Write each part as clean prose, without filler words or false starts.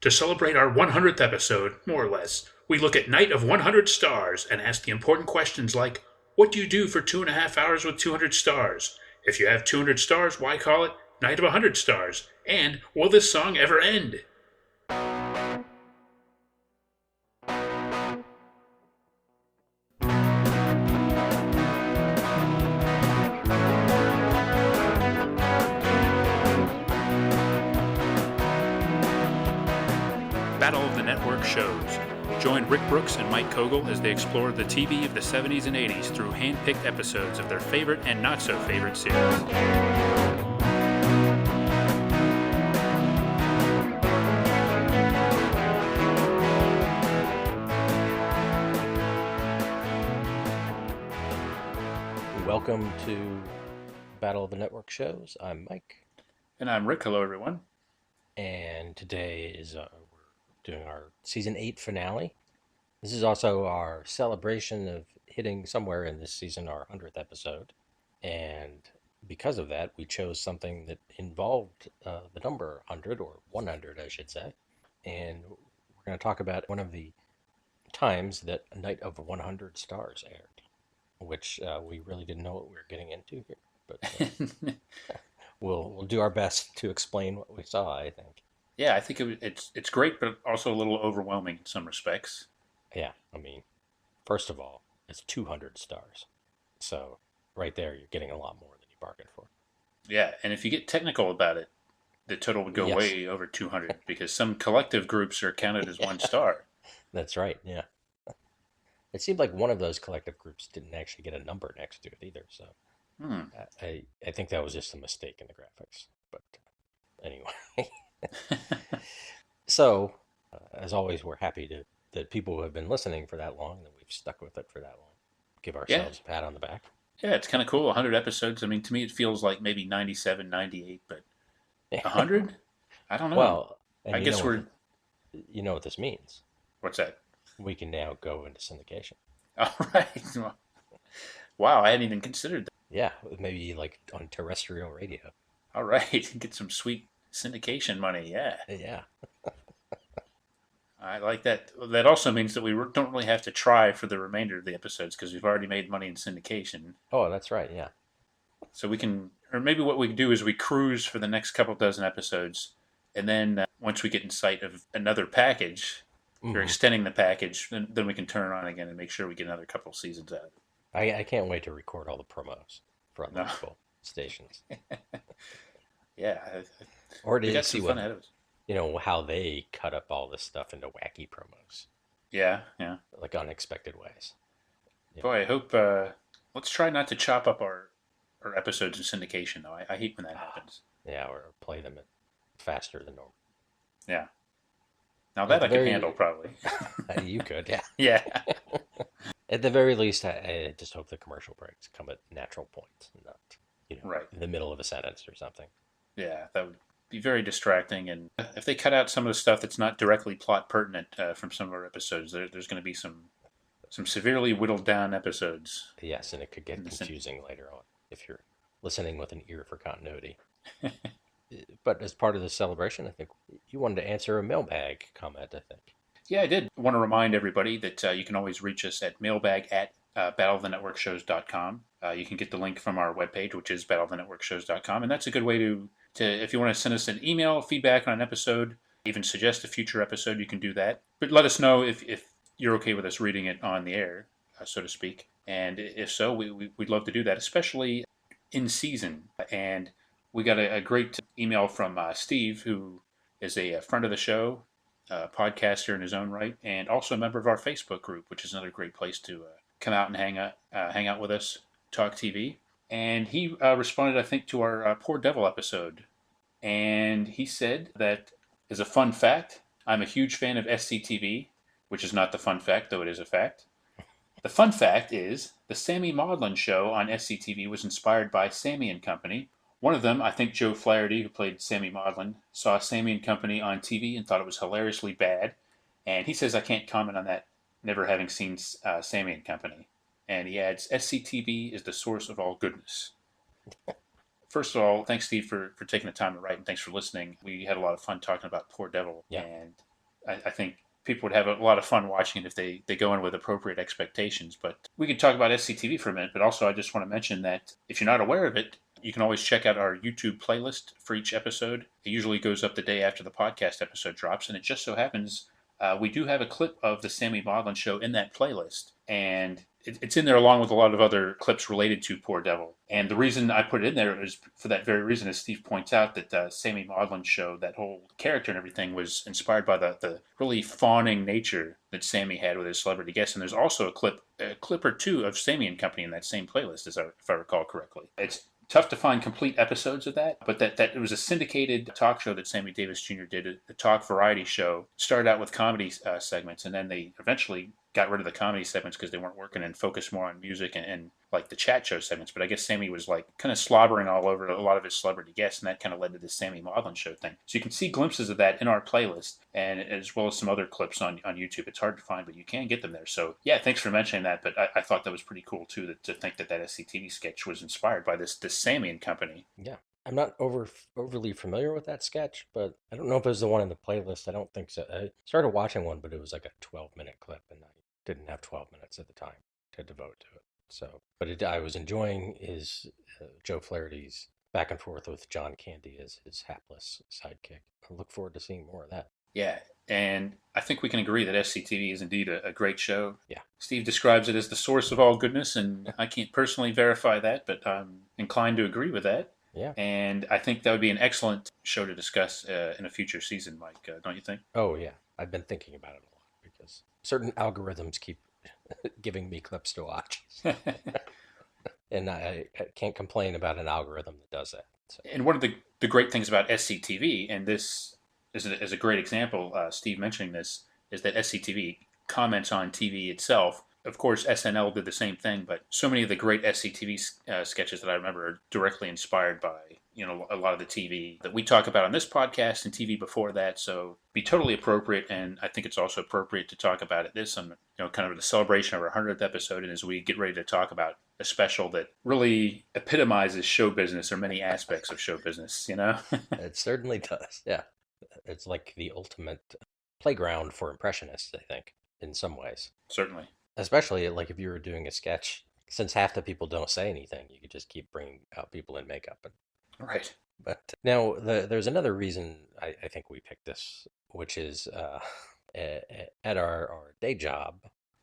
To celebrate our 100th episode, more or less, we look at Night of 100 Stars and ask the important questions like, what do you do for 2.5 hours with 200 stars? If you have 200 stars, why call it Night of 100 Stars? And will this song ever end? Battle of the Network shows. Join Rick Brooks and Mike Kogel as they explore the TV of the 70s and 80s through hand-picked episodes of their favorite and not-so-favorite series. Welcome to Battle of the Network shows. I'm Mike. And I'm Rick. Hello, everyone. And today is we're doing our Season 8 finale. This is also our celebration of hitting somewhere in this season our 100th episode. And because of that, we chose something that involved the number 100, or 100, I should say. And we're going to talk about one of the times that A Night of 100 Stars aired, which we really didn't know what we were getting into here. But we'll do our best to explain what we saw, I think. Yeah, I think it's great, but also a little overwhelming in some respects. Yeah, I mean, first of all, it's 200 stars. So right there, you're getting a lot more than you bargained for. Yeah, and if you get technical about it, the total would go way over 200 because some collective groups are counted as 1 star. That's right, yeah. It seemed like one of those collective groups didn't actually get a number next to it either, so I think that was just a mistake in the graphics. But anyway. So, as always, we're happy that people who have been listening for that long, that we've stuck with it for that long. Give ourselves a pat on the back. Yeah, it's kind of cool. 100 episodes. I mean, to me, it feels like maybe 97, 98, but 100? I don't know. Well, I guess you know what this means. What's that? We can now go into syndication. All right. Wow, I hadn't even considered that. Yeah, maybe like on terrestrial radio. All right, get some sweet syndication money, yeah. Yeah. I like that. That also means that we don't really have to try for the remainder of the episodes because we've already made money in syndication. Oh, that's right, yeah. So we can, or maybe what we can do is we cruise for the next couple dozen episodes, and then once we get in sight of another package, or extending the package, then we can turn it on again and make sure we get another couple seasons out of it. I can't wait to record all the promos for other people stations. Yeah. Or to see fun ahead of us. You know, how they cut up all this stuff into wacky promos. Yeah. Like unexpected ways. Yeah. Boy, I hope, let's try not to chop up our episodes in syndication, though. I hate when that happens. Yeah, or play them faster than normal. Yeah. Now that I can handle, probably. You could, yeah. Yeah. At the very least, I just hope the commercial breaks come at natural points, not, right in the middle of a sentence or something. Yeah, that would be very distracting. And if they cut out some of the stuff that's not directly plot pertinent from some of our episodes, there's going to be some severely whittled down episodes. Yes, and it could get confusing later on if you're listening with an ear for continuity. But as part of the celebration, I think you wanted to answer a mailbag comment, I think. Yeah, I did. I want to remind everybody that you can always reach us at mailbag@battleofthenetworkshows.com. You can get the link from our webpage, which is battleofthenetworkshows.com. And that's a good way to if you want to send us an email, feedback on an episode, even suggest a future episode, you can do that. But let us know if you're okay with us reading it on the air, so to speak. And if so, we'd love to do that, especially in season. And we got a great email from Steve, who is a friend of the show, podcaster in his own right, and also a member of our Facebook group, which is another great place to come out and hang out with us, talk TV. And he responded, I think, to our Poor Devil episode. And he said that, as a fun fact, I'm a huge fan of SCTV, which is not the fun fact, though it is a fact. The fun fact is the Sammy Maudlin show on SCTV was inspired by Sammy and Company. One of them, I think Joe Flaherty, who played Sammy Maudlin, saw Sammy and Company on TV and thought it was hilariously bad. And he says I can't comment on that, never having seen Sammy and Company. And he adds, SCTV is the source of all goodness. First of all, thanks, Steve, for taking the time to write, and thanks for listening. We had a lot of fun talking about Poor Devil. Yeah. And I think people would have a lot of fun watching it if they go in with appropriate expectations. But we could talk about SCTV for a minute, but also I just want to mention that if you're not aware of it, you can always check out our YouTube playlist for each episode. It usually goes up the day after the podcast episode drops, and it just so happens we do have a clip of the Sammy Maudlin show in that playlist, and it's in there along with a lot of other clips related to Poor Devil. And the reason I put it in there is for that very reason, as Steve points out, that Sammy Maudlin show, that whole character and everything was inspired by the really fawning nature that Sammy had with his celebrity guests. And there's also a clip or two of Sammy and Company in that same playlist, if I recall correctly. It's tough to find complete episodes of that, but that it was a syndicated talk show that Sammy Davis Jr. did, a talk variety show. Started out with comedy segments, and then they eventually got rid of the comedy segments because they weren't working and focused more on music and like the chat show segments. But I guess Sammy was like kind of slobbering all over a lot of his celebrity guests, and that kind of led to the Sammy Maudlin show thing. So you can see glimpses of that in our playlist, and as well as some other clips on YouTube. It's hard to find, but you can get them there. So yeah, thanks for mentioning that. But I thought that was pretty cool too, to think that SCTV sketch was inspired by this Sammy and Company. Yeah. I'm not overly familiar with that sketch, but I don't know if it was the one in the playlist. I don't think so. I started watching one, but it was like a 12-minute clip, and I didn't have 12 minutes at the time to devote to it. So, but I was enjoying his Joe Flaherty's back and forth with John Candy as his hapless sidekick. I look forward to seeing more of that. Yeah, and I think we can agree that SCTV is indeed a great show. Yeah. Steve describes it as the source of all goodness, and I can't personally verify that, but I'm inclined to agree with that. Yeah. And I think that would be an excellent show to discuss in a future season, Mike, don't you think? Oh, yeah. I've been thinking about it a lot because certain algorithms keep giving me clips to watch. And I can't complain about an algorithm that does that. So. And one of the great things about SCTV, and this is a great example, Steve mentioning this, is that SCTV comments on TV itself. Of course, SNL did the same thing, but so many of the great SCTV sketches that I remember are directly inspired by, a lot of the TV that we talk about on this podcast and TV before that. So be totally appropriate, and I think it's also appropriate to talk about it this on, kind of the celebration of our 100th episode, and as we get ready to talk about a special that really epitomizes show business or many aspects of show business, It certainly does, yeah. It's like the ultimate playground for impressionists, I think, in some ways. Certainly. Especially like if you were doing a sketch, since half the people don't say anything, you could just keep bringing out people in makeup. Right. But now there's another reason I think we picked this, which is at our day job.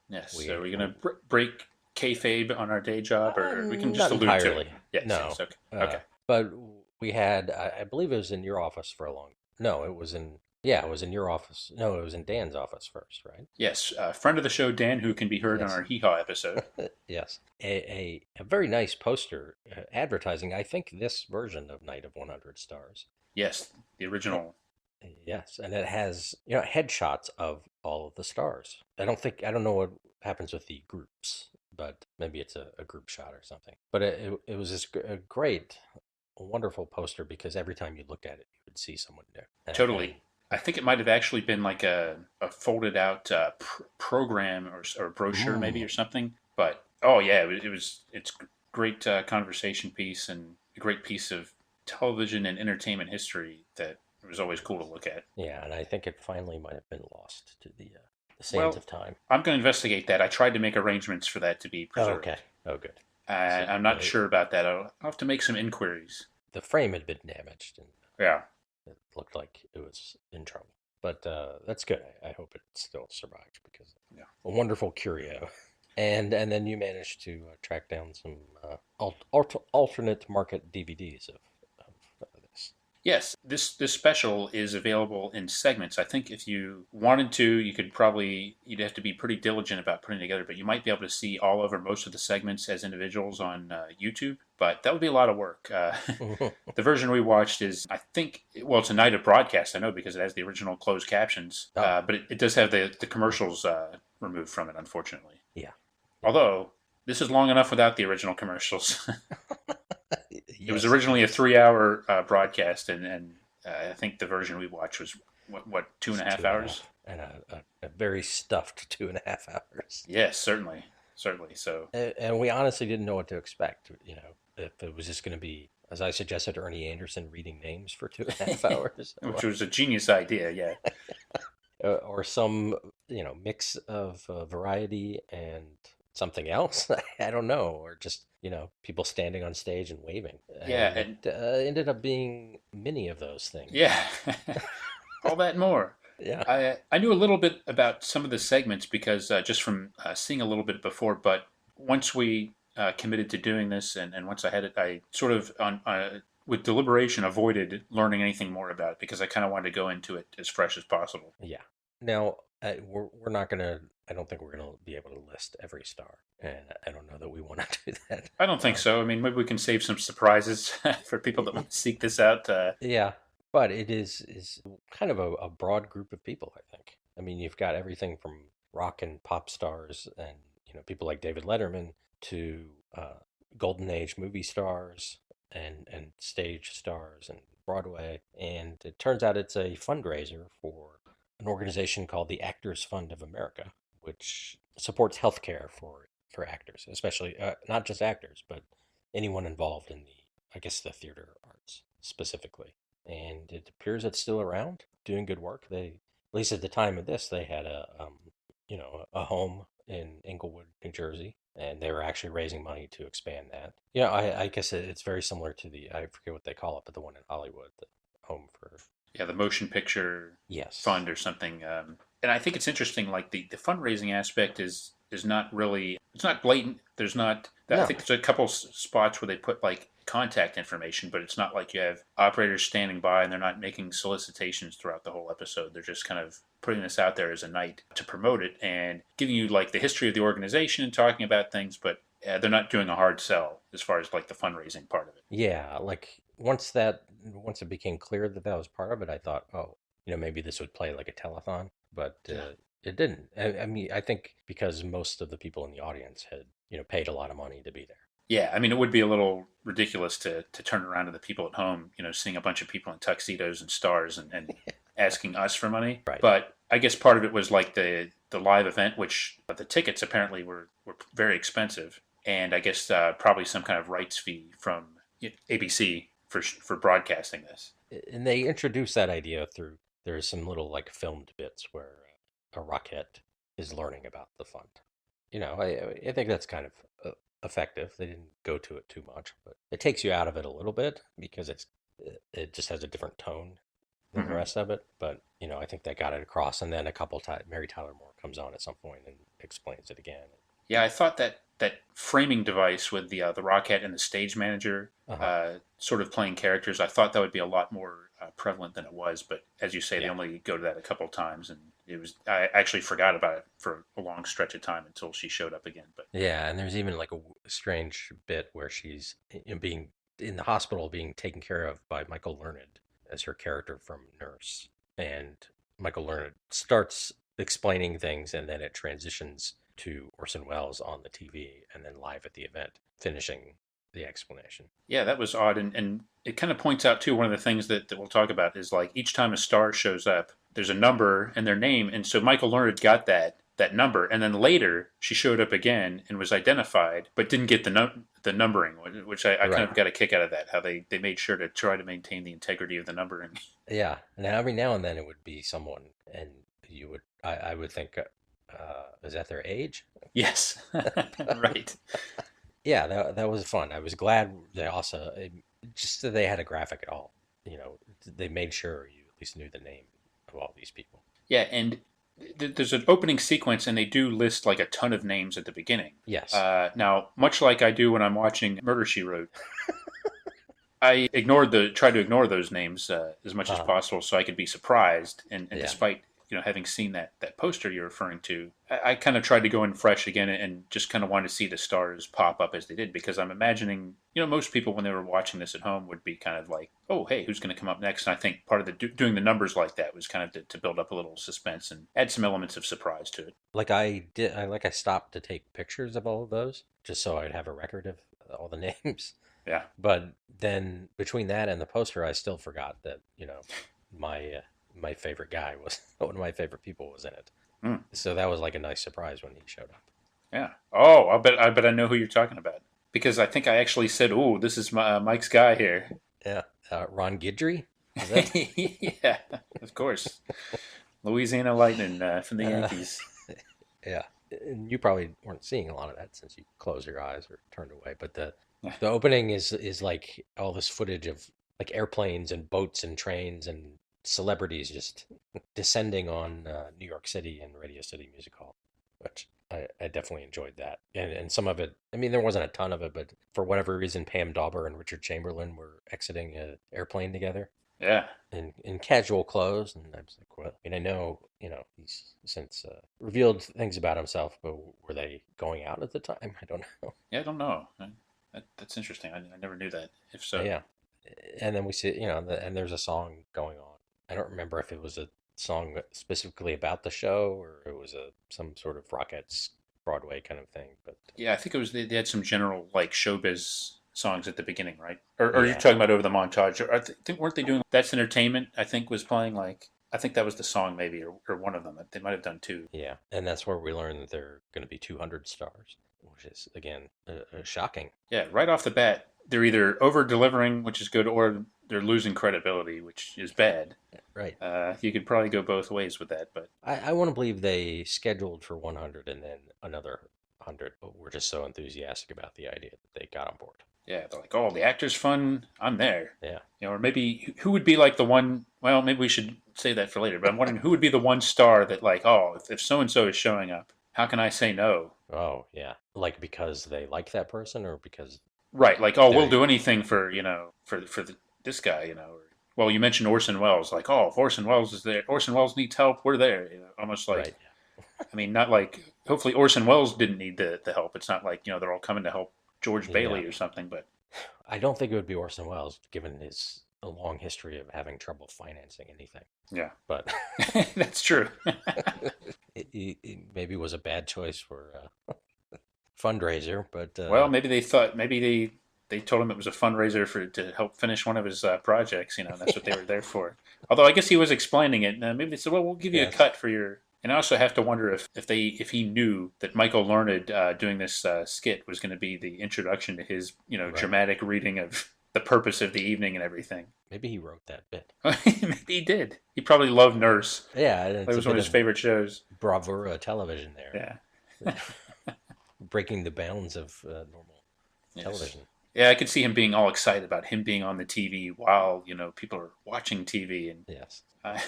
Yes. So are we going to break kayfabe on our day job, or we can just not allude entirely. to it? Yes. No. Yes, okay. But we had, I believe it was in your office for a long. No, it was in. Yeah, it was in your office. No, it was in Dan's office first, right? Yes, friend of the show, Dan, who can be heard on our Hee Haw episode. Yes. A very nice poster advertising, I think, this version of Night of 100 Stars. Yes, the original. Yes, and it has, headshots of all of the stars. I don't know what happens with the groups, but maybe it's a group shot or something. But it was this great, wonderful poster because every time you looked at it, you would see someone new. Totally. I think it might have actually been like a folded out program or brochure maybe or something. But it's great conversation piece and a great piece of television and entertainment history that it was always cool to look at. Yeah, and I think it finally might have been lost to the sands of time. I'm going to investigate that. I tried to make arrangements for that to be preserved. Oh, okay. Oh, good. I'm not sure about that. I'll have to make some inquiries. The frame had been damaged. And yeah. It looked like it was in trouble. But that's good. I hope it still survives because a wonderful curio. And then you managed to track down some alternate market DVDs of this. Yes, this special is available in segments. I think if you wanted to, you'd have to be pretty diligent about putting it together, but you might be able to see all over most of the segments as individuals on YouTube. But that would be a lot of work. The version we watched is, I think, it's a night of broadcast, I know, because it has the original closed captions. But it does have the commercials removed from it, unfortunately. Yeah. Although, this is long enough without the original commercials. It was originally a 3-hour broadcast, and I think the version we watched was, what 2.5 hours? And a very stuffed 2.5 hours. Yes, certainly. So, and we honestly didn't know what to expect. If it was just going to be, as I suggested, Ernie Anderson reading names for 2.5 hours, which was a genius idea. Yeah. or some mix of variety and something else. I don't know, or just people standing on stage and waving, Yeah, and it and ended up being many of those things. yeah, all that and more. Yeah. I knew a little bit about some of the segments because just from seeing a little bit before, but once we committed to doing this, and once I had it, I sort of on with deliberation avoided learning anything more about it because I kind of wanted to go into it as fresh as possible. Yeah. Now, we're not gonna. I don't think we're gonna be able to list every star, and I don't know that we want to do that. I don't think so. I mean, maybe we can save some surprises for people that want to seek this out. Yeah, but it is kind of a broad group of people, I think. I mean, you've got everything from rock and pop stars and people like David Letterman to golden age movie stars and stage stars and Broadway. And it turns out it's a fundraiser for an organization called the Actors Fund of America, which supports health care for actors, especially not just actors, but anyone involved in I guess, the theater arts specifically. And it appears it's still around, doing good work. At least at the time of this, they had a home in Englewood, New Jersey, and they were actually raising money to expand that. I guess it's very similar to I forget what they call it, but the one in Hollywood, the home for. Yeah, the motion picture Yes. fund or something. And I think it's interesting. Like the fundraising aspect is not really, it's not blatant. There's not. I No. think there's a couple spots where they put like contact information, but it's not like you have operators standing by and they're not making solicitations throughout the whole episode. They're just kind of putting this out there as a night to promote it and giving you like the history of the organization and talking about things, but they're not doing a hard sell as far as like the fundraising part of it. Yeah, like once it became clear that that was part of it, I thought, oh, maybe this would play like a telethon, but Yeah. it didn't. I mean, I think because most of the people in the audience had paid a lot of money to be there. Yeah, I mean, it would be a little ridiculous to turn around to the people at home, seeing a bunch of people in tuxedos and stars and asking us for money. Right. But I guess part of it was like the live event, which the tickets apparently were very expensive, and I guess probably some kind of rights fee from ABC for broadcasting this. And they introduced that idea through there's some little like filmed bits where a Rockette is learning about the fund. I think that's kind of effective. They didn't go to it too much, but it takes you out of it a little bit because it just has a different tone than the Hmm. rest of it. But I think they got it across. And then a couple times, Mary Tyler Moore comes on at some point and explains it again. Yeah, I thought that framing device with the Rockette and the stage manager Uh-huh. sort of playing characters, I thought that would be a lot more prevalent than it was. But as you say, they Yeah. only go to that a couple of times, and I actually forgot about it for a long stretch of time until she showed up again. But Yeah, and there's even like a strange bit where she's being in the hospital being taken care of by Michael Learned as her character from Nurse. And Michael Learned starts explaining things and then it transitions to Orson Welles on the TV and then live at the event, finishing the explanation. yeah, that was odd, and it kind of points out too. One of the things that we'll talk about is like each time a star shows up, there's a number and their name, and so Michael Learned got that number, and then later she showed up again and was identified, but didn't get the numbering, which I kind Right. of got a kick out of that. How they made sure to try to maintain the integrity of the numbering. Yeah. And every now and then it would be someone, and I would think, is that their age? Yes, right. Yeah, that was fun. I was glad they also just that they had a graphic at all. They made sure you at least knew the name of all these people. Yeah, and there's an opening sequence, and they do list like a ton of names at the beginning. Yes. Now, much like I do when I'm watching Murder She Wrote, I tried to ignore those names as much as Uh, possible, so I could be surprised. And yeah. despite having seen that poster you're referring to, I kind of tried to go in fresh again and just kind of wanted to see the stars pop up as they did, because I'm imagining most people when they were watching this at home would be kind of like, oh hey, who's going to come up next? And I think part of the doing the numbers like that was kind of to build up a little suspense and add some elements of surprise to it. Like I did, I stopped to take pictures of all of those just so I'd have a record of all the names. Yeah. But then between that and the poster, I still forgot that my favorite guy was one of my favorite people was in it. Mm. So that was like a nice surprise when he showed up. Yeah. Oh, I bet I know who you're talking about, because I think I actually said, "Oh, this is Mike's guy here." Yeah, Ron Guidry. Is that? Yeah, of course. Louisiana Lightning from the Uh, Yankees. yeah, and you probably weren't seeing a lot of that since you closed your eyes or turned away. But the opening is like all this footage of like airplanes and boats and trains and celebrities just descending on New York City and Radio City Music Hall, which I definitely enjoyed that. And some of it, I mean, there wasn't a ton of it, but for whatever reason, Pam Dauber and Richard Chamberlain were exiting an airplane together Yeah. in casual clothes, and I was like, well, I mean, I know, he's since revealed things about himself, but were they going out at the time? I don't know. Yeah, I don't know. That's interesting. I never knew that. If so, Yeah, and then we see, and there's a song going on. I don't remember if it was a song specifically about the show or it was some sort of Rockettes Broadway kind of thing, but yeah, I think it was they had some general like showbiz songs at the beginning, right? Or you're yeah, talking about over the montage? Or think weren't they doing That's Entertainment? I think was playing like I think that was the song maybe or one of them. They might have done two. yeah, and that's where we learn that they're going to be 200 stars, which is again shocking. Yeah, right off the bat, they're either over delivering, which is good, or they're losing credibility, which is bad. Right. You could probably go both ways with that, but I want to believe they scheduled for 100 and then another 100, but we're just so enthusiastic about the idea that they got on board. yeah, they're like, oh, the actor's fun. I'm there. Yeah. Or maybe who would be like the one? Well, maybe we should say that for later. But I'm wondering who would be the one star that like, oh, if so and so is showing up, how can I say no? Oh, yeah. Like because they like that person or because Right, like, oh, we'll they're do anything for this guy, Or, well, you mentioned Orson Welles, like, oh, if Orson Welles is there, Orson Welles needs help, we're there. Almost like, right. I mean, not like. Hopefully, Orson Welles didn't need the help. It's not like they're all coming to help George Yeah. Bailey or something. But I don't think it would be Orson Welles given his a long history of having trouble financing anything. yeah, But that's true. it maybe was a bad choice for fundraiser, but Well, maybe they thought they told him it was a fundraiser to help finish one of his projects. That's what they were there for. Although I guess he was explaining it. Maybe they said, "Well, we'll give you a yes. cut for your." And I also have to wonder if he knew that Michael Learned doing this skit was going to be the introduction to his Right. dramatic reading of the purpose of the evening and everything. Maybe he wrote that bit. Maybe he did. He probably loved Nurse. Yeah, and It it's a was one bit of his of favorite shows. bravura television there, Yeah. breaking the bounds of normal Yes. television. Yeah, I could see him being all excited about him being on the TV while people are watching TV, and Yes. uh,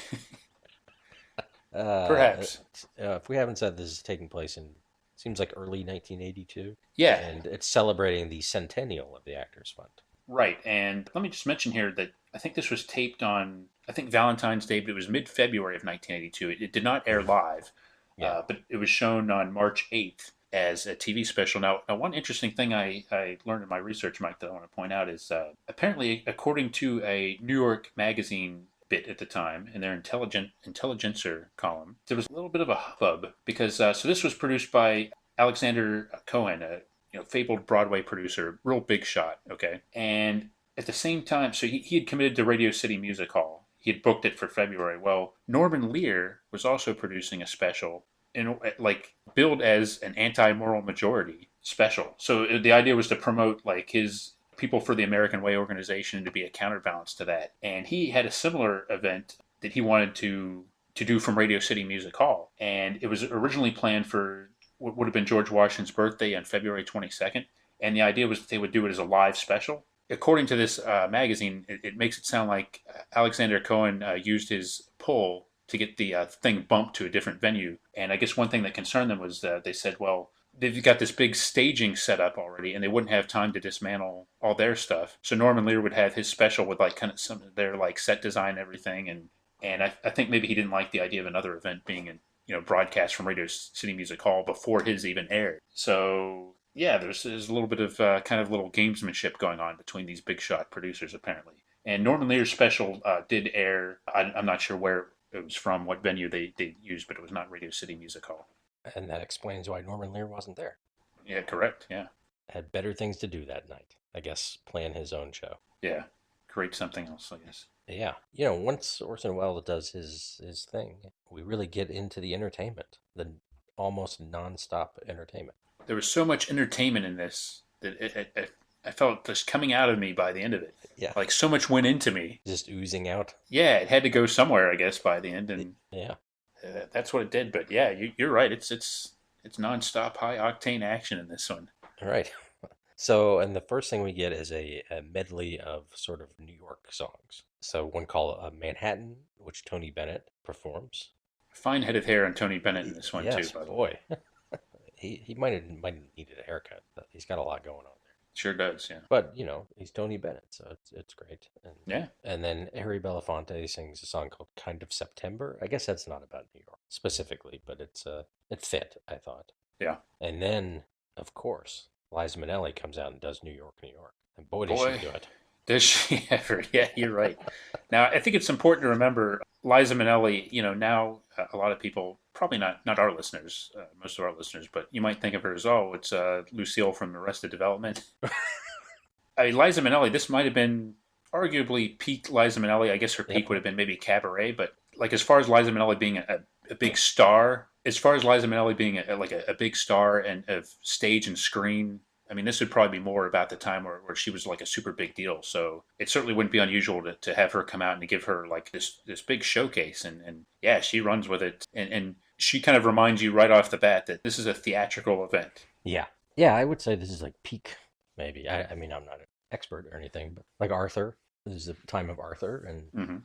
Uh, perhaps, if we haven't said, this is taking place in seems like early 1982, yeah, and it's celebrating the centennial of the Actors Fund. right. And let me just mention here that I think this was taped on I think Valentine's Day, but it was mid-February of 1982. It did not air Mhm. live, Yeah. but it was shown on March 8th as a TV special. Now one interesting thing I learned in my research, Mike, that I want to point out is apparently, according to a New York magazine bit at the time in their Intelligencer column, there was a little bit of a hubbub because so this was produced by Alexander Cohen, a fabled Broadway producer, real big shot, okay, and at the same time, so he had committed to Radio City Music Hall. He had booked it for February. Well, Norman Lear was also producing a special, like billed as an anti-moral majority special. So the idea was to promote like his People for the American Way organization to be a counterbalance to that. And he had a similar event that he wanted to do from Radio City Music Hall, and it was originally planned for what would have been George Washington's birthday on February 22nd. And the idea was that they would do it as a live special. According to this magazine, it makes it sound like Alexander Cohen used his pull to get the thing bumped to a different venue. And I guess one thing that concerned them was they said, well, they've got this big staging set up already, and they wouldn't have time to dismantle all their stuff. So Norman Lear would have his special with like kind of some of their like set design and everything, and I think maybe he didn't like the idea of another event being in broadcast from Radio City Music Hall before his even aired. So yeah, there's a little bit of kind of little gamesmanship going on between these big shot producers apparently. And Norman Lear's special did air. I'm not sure where it was from, what venue they used, but it was not Radio City Music Hall. And that explains why Norman Lear wasn't there. Yeah, correct. Yeah, Had better things to do that night. I guess plan his own show. yeah, create something else, I guess. Yeah. Once Orson Welles does his thing, we really get into the entertainment, the almost nonstop entertainment. There was so much entertainment in this that I felt just coming out of me by the end of it. Yeah. Like so much went into me. Just oozing out. Yeah, it had to go somewhere, I guess, by the end. And Yeah. That's what it did. But yeah, you're right. It's nonstop high octane action in this one. All right. So, and the first thing we get is a medley of sort of New York songs. So, one called Manhattan, which Tony Bennett performs. Fine head of hair on Tony Bennett in this one too, Yes, by the way. boy. He might have needed a haircut. He's got a lot going on there. Sure does, yeah. But, he's Tony Bennett, so it's great. Yeah. And then Harry Belafonte sings a song called Kind of September. I guess that's not about New York specifically, but it fit, I thought. Yeah. And then, of course, Liza Minnelli comes out and does New York, New York. And boy, does Boy, she do it. does she ever? Yeah, you're right. Now, I think it's important to remember Liza Minnelli. Now a lot of people, probably not our listeners, most of our listeners, but you might think of her as, oh, it's Lucille from Arrested Development. I mean, Liza Minnelli, this might have been arguably peak Liza Minnelli. I guess her peak would have been maybe Cabaret, but like as far as Liza Minnelli being a big star, as far as Liza Minnelli being a big star and of stage and screen, I mean, this would probably be more about the time where she was like a super big deal. So it certainly wouldn't be unusual to have her come out and to give her like this big showcase. And yeah, she runs with it. And she kind of reminds you right off the bat that this is a theatrical event. Yeah. Yeah, I would say this is like peak, maybe. I mean, I'm not an expert or anything, but like Arthur, this is the time of Arthur. And Mm-hmm.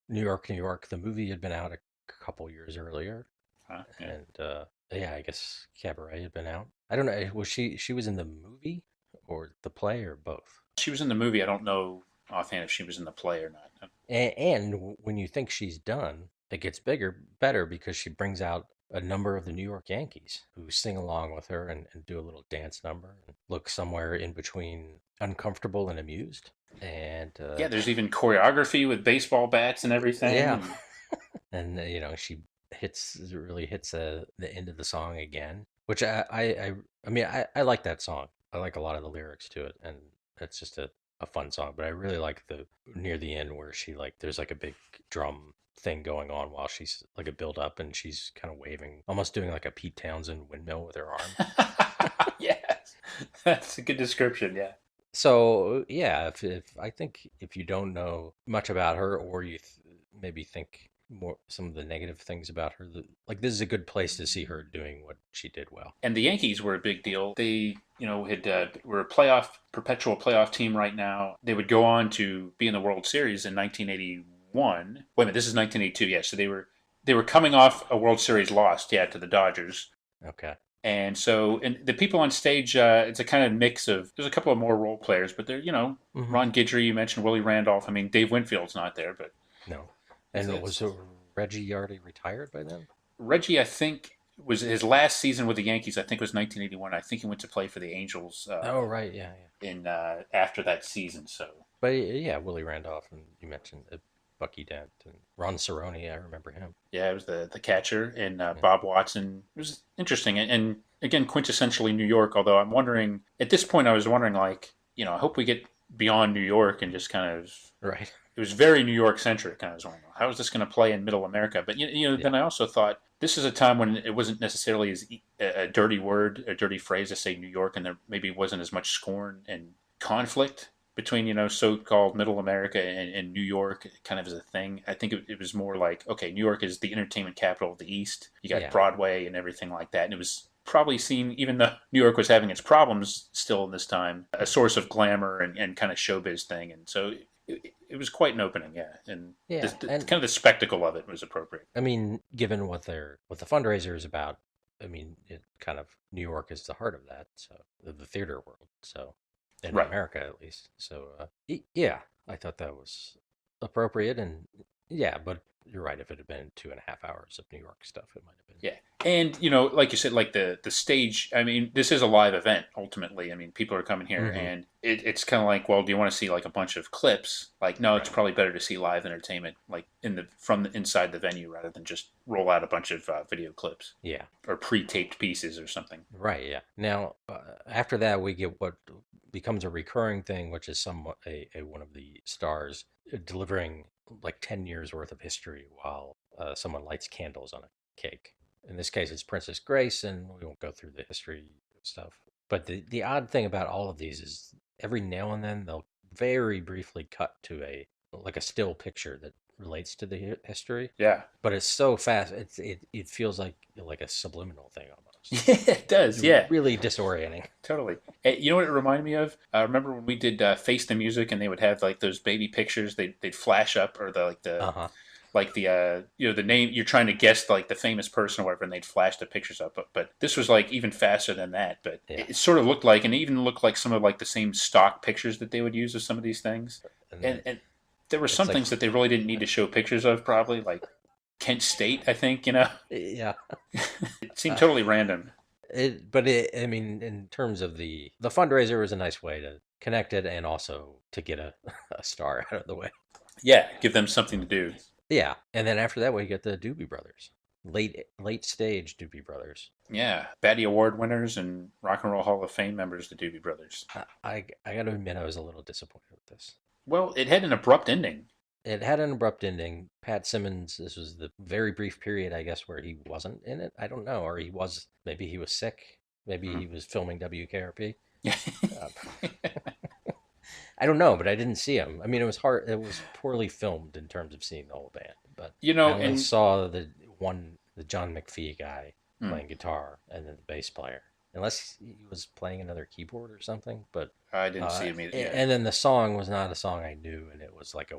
New York, New York, the movie had been out a couple years earlier. Yeah. And yeah, I guess Cabaret had been out. I don't know. Was she was in the movie or the play or both? She was in the movie. I don't know offhand if she was in the play or not. And when you think she's done, it gets better because she brings out a number of the New York Yankees who sing along with her and do a little dance number and look somewhere in between uncomfortable and amused. And Yeah, there's even choreography with baseball bats and everything. yeah, and she really hits the end of the song again, which I mean I like that song. I like a lot of the lyrics to it, and it's just a fun song. But I really like the near the end where she like there's like a big drum thing going on while she's like a build up and she's kind of waving, almost doing like a Pete Townsend windmill with her arm. Yes, that's a good description. Yeah. So yeah, if I think if you don't know much about her or you maybe think more some of the negative things about her, like this is a good place to see her doing what she did well. And the Yankees were a big deal. They, had were a perpetual playoff team right now. They would go on to be in the World Series in 1981. Wait a minute, this is 1982. Yeah, so they were coming off a World Series loss, yeah, to the Dodgers. Okay. And so, and the people on stage, it's a kind of mix of. There's a couple of more role players, but they're, Ron Guidry. You mentioned Willie Randolph. I mean, Dave Winfield's not there, but no. And was Reggie already retired by then? Reggie, I think, was his last season with the Yankees. I think was 1981. I think he went to play for the Angels. Oh right, yeah. In after that season, so. But yeah, Willie Randolph, and you mentioned Bucky Dent and Ron Cerrone. I remember him. Yeah, it was the catcher, and Bob Watson. It was interesting, and again, quintessentially New York. Although I'm wondering at this point, I was wondering like, I hope we get beyond New York and just kind of right. It was very New York centric. I was wondering, how is this going to play in Middle America? But then I also thought this is a time when it wasn't necessarily as a dirty word, a dirty phrase to say New York, and there maybe wasn't as much scorn and conflict between so-called Middle America and New York, kind of as a thing. I think it was more like, okay, New York is the entertainment capital of the East. You got Broadway and everything like that, and it was probably seen, even though New York was having its problems still in this time, a source of glamour and kind of showbiz thing, and so. It was quite an opening, yeah, and kind of the spectacle of it was appropriate. I mean, given what the fundraiser is about, I mean, it kind of New York is the heart of that, so the theater world, so in America at least. So yeah, I thought that was appropriate, and yeah, but you're right. If it had been 2.5 hours of New York stuff, it might have been. Yeah, and like you said, like the stage. I mean, this is a live event. Ultimately, I mean, people are coming here, and it's kind of like, well, do you want to see like a bunch of clips? Like, no, it's probably better to see live entertainment, like from the inside the venue, rather than just roll out a bunch of video clips. Yeah, or pre-taped pieces or something. Right. Yeah. Now, after that, we get what becomes a recurring thing, which is somewhat a one of the stars delivering like 10 years worth of history while someone lights candles on a cake. In this case, it's Princess Grace, and we won't go through the history stuff. But the odd thing about all of these is every now and then they'll very briefly cut to a still picture that relates to the history, Yeah. but it's so fast. It feels like a subliminal thing almost. Yeah, it does. Yeah, Really disorienting. totally. You know what it reminded me of? Remember when we did Face the Music, and they would have like those baby pictures. They'd flash up, or Uh huh. the name you're trying to guess, like the famous person or whatever, and they'd flash the pictures up. But this was like even faster than that. But Yeah. it sort of looked like, and it even looked like some of like the same stock pictures that they would use of some of these things. And then And there were it's some like, things that they really didn't need to show pictures of, probably like Kent State. I think, you know, yeah. it seemed Uh, totally random. I mean, in terms of the fundraiser was a nice way to connect it and also to get a star out of the way. Yeah, give them something to do. Yeah, and then after that we get the Doobie Brothers, late stage Doobie Brothers. Yeah, Batty Award winners and Rock and Roll Hall of Fame members, the Doobie Brothers. I got to admit I was a little disappointed with this. Well, it had an abrupt ending. It had an abrupt ending. Pat Simmons, this was the very brief period, I guess, where he wasn't in it. I don't know, or he was. Maybe he was sick. Maybe he was filming WKRP. Uh, I don't know, but I didn't see him. I mean, it was hard. It was poorly filmed in terms of seeing the whole band. But You I know, only and saw the John McPhee guy hmm, playing guitar, and then the bass player. Unless he was playing another keyboard or something. But I didn't see him either. Yeah. and then the song was not a song I knew, and it was like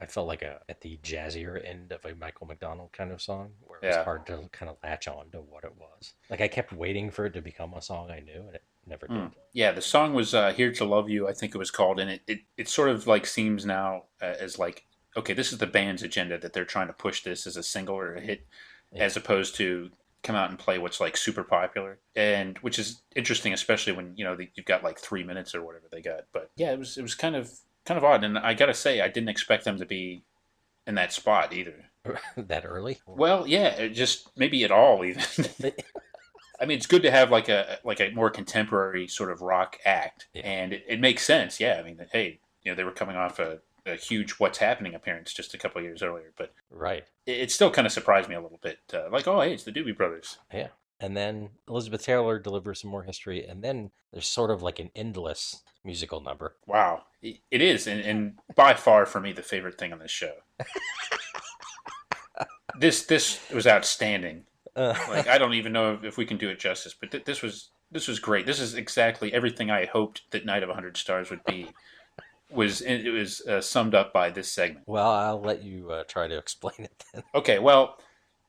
I felt like at the jazzier end of a Michael McDonald kind of song, where it was Yeah. hard to kind of latch on to what it was. Like I kept waiting for it to become a song I knew, and it never Hmm. did. Yeah, the song was "Here to Love You," I think it was called, and it sort of like seems now as like, okay, this is the band's agenda, that they're trying to push this as a single or a hit, Yeah, as opposed to come out and play what's like super popular, and which is interesting, especially when you've got like 3 minutes or whatever they got. But yeah, it was kind of odd, and I gotta say I didn't expect them to be in that spot either. that early. Well, yeah, just maybe at all even. I mean, it's good to have like a more contemporary sort of rock act, Yeah, and it makes sense. Yeah, I mean, hey, they were coming off a huge "What's Happening" appearance just a couple of years earlier, but right. it still kind of surprised me a little bit. Like, oh, hey, it's the Doobie Brothers. Yeah. And then Elizabeth Taylor delivers some more history, and then there's sort of like an endless musical number. Wow, it is, and by far for me the favorite thing on this show. This was outstanding. Uh, Like, I don't even know if we can do it justice, but this was great. This is exactly everything I hoped that Night of 100 Stars would be. It was summed up by this segment. well, I'll let you try to explain it then. Okay, well,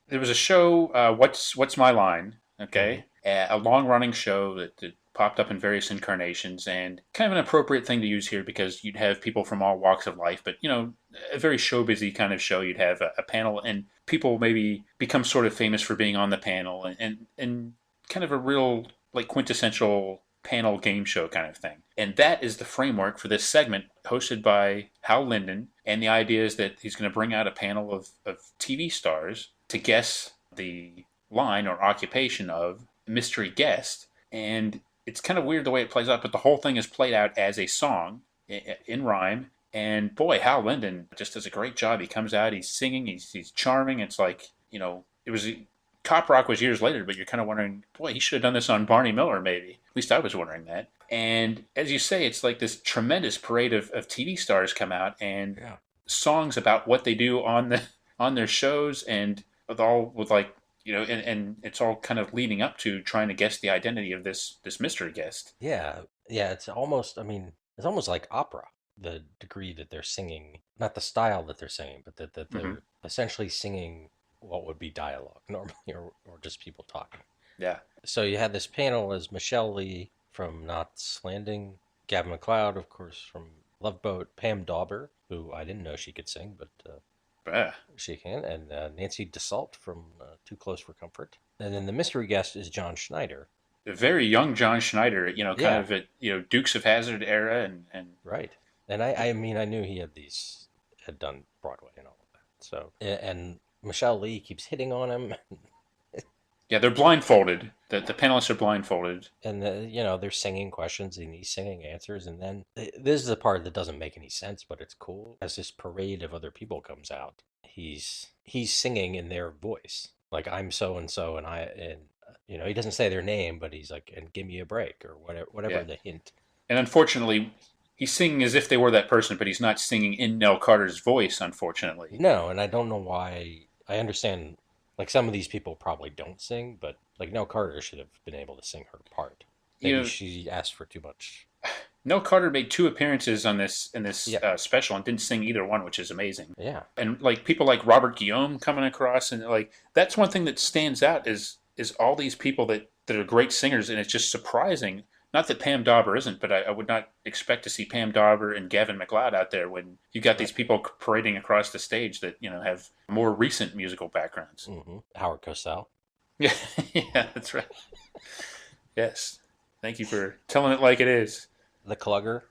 there was a show, What's My Line? Hmm. Okay, a long running show that popped up in various incarnations, and kind of an appropriate thing to use here because you'd have people from all walks of life, but a very show busy kind of show. You'd have a panel, and people maybe become sort of famous for being on the panel, and kind of a real like quintessential panel game show kind of thing. And that is the framework for this segment hosted by Hal Linden. And the idea is that he's going to bring out a panel of TV stars to guess the line or occupation of a mystery guest. And it's kind of weird the way it plays out, but the whole thing is played out as a song in rhyme. And boy, Hal Linden just does a great job. He comes out, he's singing, he's charming. It's like, it was Cop Rock was years later, but you're kind of wondering, boy, he should have done this on Barney Miller, maybe. At least I was wondering that. And as you say, it's like this tremendous parade of TV stars come out and Yeah. songs about what they do on their shows, and with like and it's all kind of leading up to trying to guess the identity of this mystery guest. Yeah. Yeah. It's almost, I mean, it's almost like opera, the degree that they're singing, not the style that they're singing, but that Hmm. they're essentially singing what would be dialogue normally, or just people talking. Yeah. So you had this panel as Michelle Lee from Knots Landing, Gavin MacLeod, of course, from Love Boat, Pam Dauber, who I didn't know she could sing, but Yeah. she can, and Nancy DeSalt from Too Close for Comfort. And then the mystery guest is John Schneider. A very young John Schneider, kind Yeah, of at Dukes of Hazzard era, and right. And I mean, I knew he had done Broadway and all of that. So, and Michelle Lee keeps hitting on him, yeah, they're blindfolded. The panelists are blindfolded. and they're singing questions and he's singing answers, and then this is the part that doesn't make any sense, but it's cool. As this parade of other people comes out, he's singing in their voice, like I'm so and so, and he doesn't say their name, but he's like, and give me a break or whatever Yeah. the hint. And unfortunately, he's singing as if they were that person, but he's not singing in Nell Carter's voice, unfortunately. No, and I don't know why. I understand, like, some of these people probably don't sing, but, like, Nell Carter should have been able to sing her part. You Maybe know, she asked for too much. Nell Carter made 2 appearances on this Yeah, special and didn't sing either one, which is amazing. yeah, And like people like Robert Guillaume coming across, and like that's one thing that stands out is all these people that are great singers, and it's just surprising. Not that Pam Dauber isn't, but I would not expect to see Pam Dauber and Gavin MacLeod out there when you got these right. people parading across the stage that have more recent musical backgrounds. Howard Cosell. Yeah, yeah, that's right. Yes, thank you for telling it like it is. The Clugger.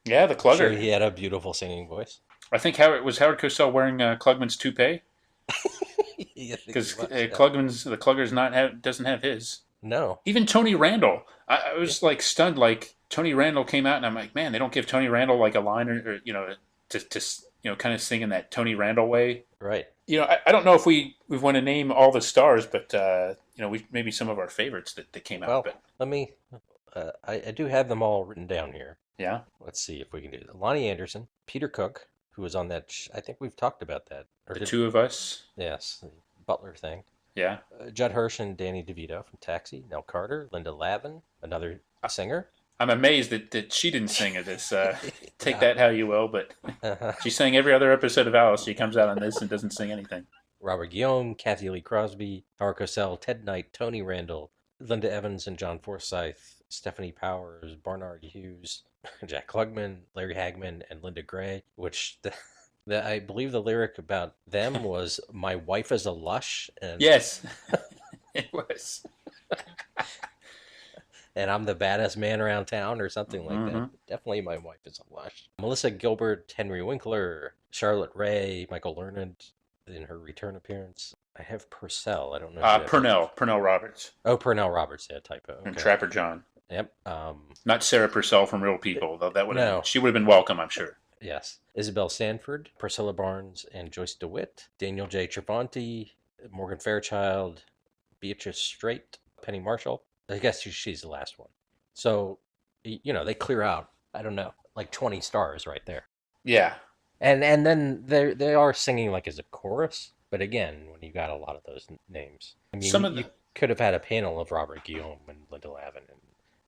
Yeah, the Sure, Clugger. he had a beautiful singing voice. I think Howard Cosell wearing Klugman's toupee Yeah, I think he because was. Yeah. Klugger's doesn't have his. No. Even Tony Randall, I was like stunned. Like Tony Randall came out, and I'm like, man, they don't give Tony Randall like a line or to kind of sing in that Tony Randall way. Right. I don't know if we want to name all the stars, but we maybe some of our favorites that came out. Well, But let me. I do have them all written down here. yeah, Let's see if we can do it. Lonnie Anderson, Peter Cook, who was on that. I think we've talked about that. Or the did, two of us, yes, the Butler thing. yeah. Judd Hirsch and Danny DeVito from Taxi. Nell Carter, Linda Lavin, another singer. I'm amazed that she didn't sing at this. Take Yeah. that how you will, but Uh-huh. she sang every other episode of Alice. She comes out on this and doesn't sing anything. Robert Guillaume, Kathy Lee Crosby, Howard Cosell, Ted Knight, Tony Randall, Linda Evans and John Forsythe, Stephanie Powers, Barnard Hughes, Jack Klugman, Larry Hagman, and Linda Gray, which I believe the lyric about them was "My wife is a lush," and Yes, it was. and I'm the baddest man around town, or something like Hmm. that. Definitely, my wife is a lush. Melissa Gilbert, Henry Winkler, Charlotte Ray, Michael Learned in her return appearance. I have Purcell. I don't know. Who that is. Purnell Roberts, Oh, Purnell Roberts. Yeah, typo. and Okay. Trapper John. Yep. Not Sarah Purcell from Real People, though. That would No. she would have been welcome, I'm sure. Yes. Isabel Sanford, Priscilla Barnes, and Joyce DeWitt, Daniel J. Travanti, Morgan Fairchild, Beatrice Straight, Penny Marshall. I guess she's the last one. So, they clear out, I don't know, like 20 stars right there. Yeah, And then they are singing like as a chorus, but again, when you got a lot of those names. I mean, some of you the could have had a panel of Robert Guillaume and Linda Lavin and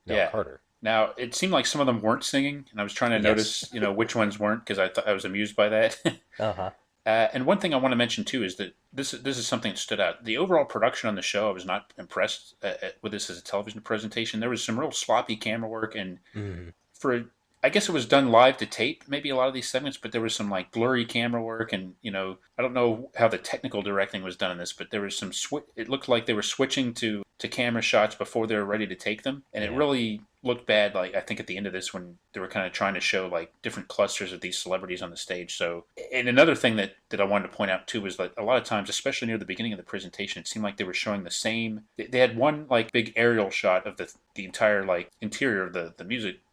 Nell yeah. Carter. Now it seemed like some of them weren't singing, and I was trying to Yes. notice, which ones weren't because I thought I was amused by that. Uh-huh. And one thing I want to mention too is that this is something that stood out. The overall production on the show, I was not impressed with this as a television presentation. There was some real sloppy camera work, and Mhm. for I guess it was done live to tape, maybe a lot of these segments, but there was some like blurry camera work, and I don't know how the technical directing was done in this, but there was some it looked like they were switching to camera shots before they were ready to take them, and it Yeah. really looked bad. Like I think at the end of this, when they were kind of trying to show like different clusters of these celebrities on the stage. So, and another thing that I wanted to point out too was that a lot of times, especially near the beginning of the presentation, it seemed like they were showing the same. They had one like big aerial shot of the entire like interior of the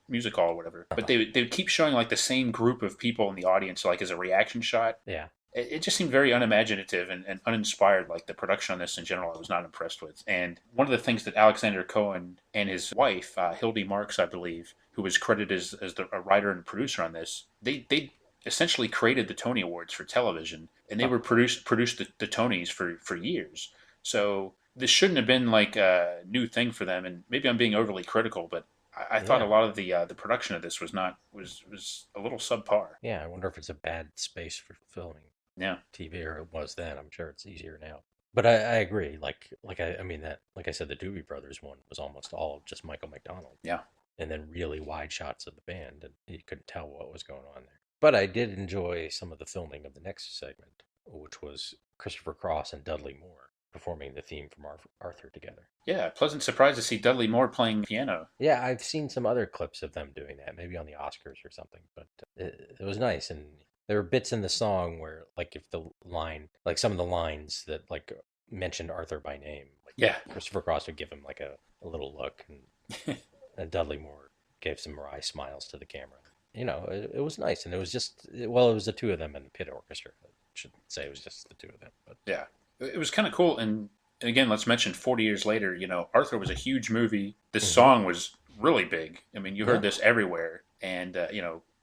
music hall or whatever, but they would keep showing like the same group of people in the audience like as a reaction shot. Yeah. It just seemed very unimaginative and uninspired. Like the production on this in general, I was not impressed with. And one of the things that Alexander Cohen and his wife, Hildy Marks, I believe, who was credited as a writer and producer on this, they essentially created the Tony Awards for television, and they were produced the Tonys for years. So this shouldn't have been like a new thing for them. And maybe I'm being overly critical, but I thought a Yeah. lot of the production of this was a little subpar. Yeah, I wonder if it's a bad space for filming Yeah, TV, or it was then. I'm sure it's easier now. But I agree. I mean that, like I said, the Doobie Brothers one was almost all just Michael McDonald, yeah. and then really wide shots of the band, and you couldn't tell what was going on there. But I did enjoy some of the filming of the next segment, which was Christopher Cross and Dudley Moore performing the theme from Arthur together. Yeah, pleasant surprise to see Dudley Moore playing piano. Yeah, I've seen some other clips of them doing that, maybe on the Oscars or something, but it was nice. And there were bits in the song where, like, if the line, like some of the lines that, like, mentioned Arthur by name, like Yeah, Christopher Cross would give him, like, a little look, and Dudley Moore gave some wry smiles to the camera. It was nice. And it was it was the two of them and the pit orchestra. I should say it was just the two of them. But yeah. It was kind of cool. And again, let's mention 40 years later, Arthur was a huge movie. This Mhm. song was really big. I mean, you heard Yeah. this everywhere. And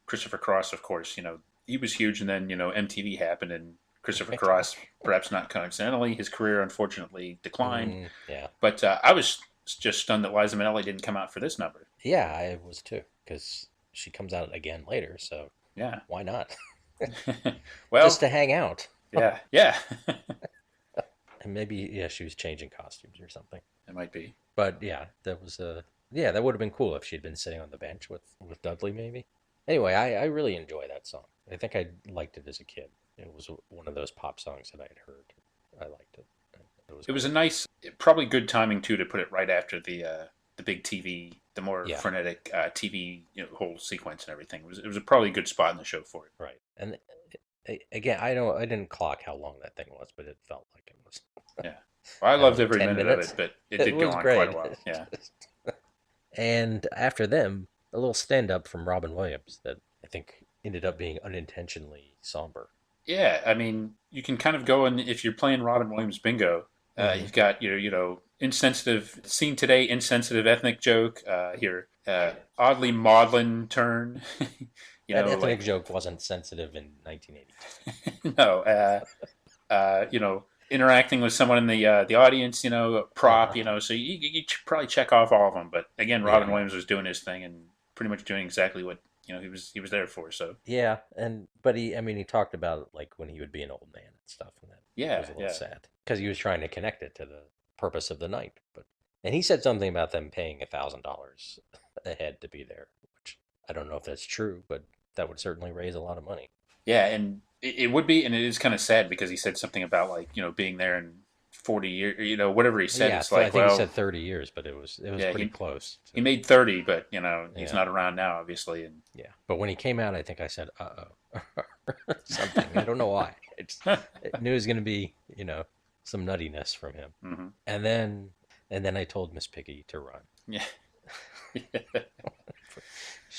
Christopher Cross, of course, he was huge, and then MTV happened, and Christopher Cross, perhaps not coincidentally, his career unfortunately declined. Yeah. But I was just stunned that Liza Minnelli didn't come out for this number. Yeah, I was too, because she comes out again later, so Yeah. why not? Well, just to hang out. Yeah. And maybe she was changing costumes or something. It might be. But that was that would have been cool if she'd been sitting on the bench with Dudley maybe. Anyway, I really enjoy that song. I think I liked it as a kid. It was one of those pop songs that I had heard. I liked it. It was a nice, probably good timing too to put it right after the big TV, the more frenetic TV whole sequence and everything. It was a probably good spot in the show for it. Right. And again, I didn't clock how long that thing was, but it felt like it was. Yeah. Well, I loved every 10 minute minutes. of it, but it did go on great. quite a while. Yeah. And after them, a little stand-up from Robin Williams that I think ended up being unintentionally somber. Yeah, I mean, you can kind of go and if you're playing Robin Williams bingo, you've got insensitive scene today, insensitive ethnic joke. Here, oddly maudlin turn. That ethnic joke wasn't sensitive in 1982. No, interacting with someone in the audience, prop, so you probably check off all of them. But again, Robin Williams was doing his thing and pretty much doing exactly what he was there for. So yeah, but he talked about like when he would be an old man and stuff, and that was a little sad because he was trying to connect it to the purpose of the night. And he said something about them paying $1,000 a head to be there, which I don't know if that's true, but that would certainly raise a lot of money. Yeah, and it would be, and it is kind of sad because he said something about like being there in 40 years, whatever he said. Yeah, it's like, I think he said 30 years, but it was pretty close. He made 30, but he's not around now, obviously. And yeah, but when he came out, I think I said something. I don't know why. I knew it was going to be some nuttiness from him. Mm-hmm. And then I told Miss Piggy to run. Yeah.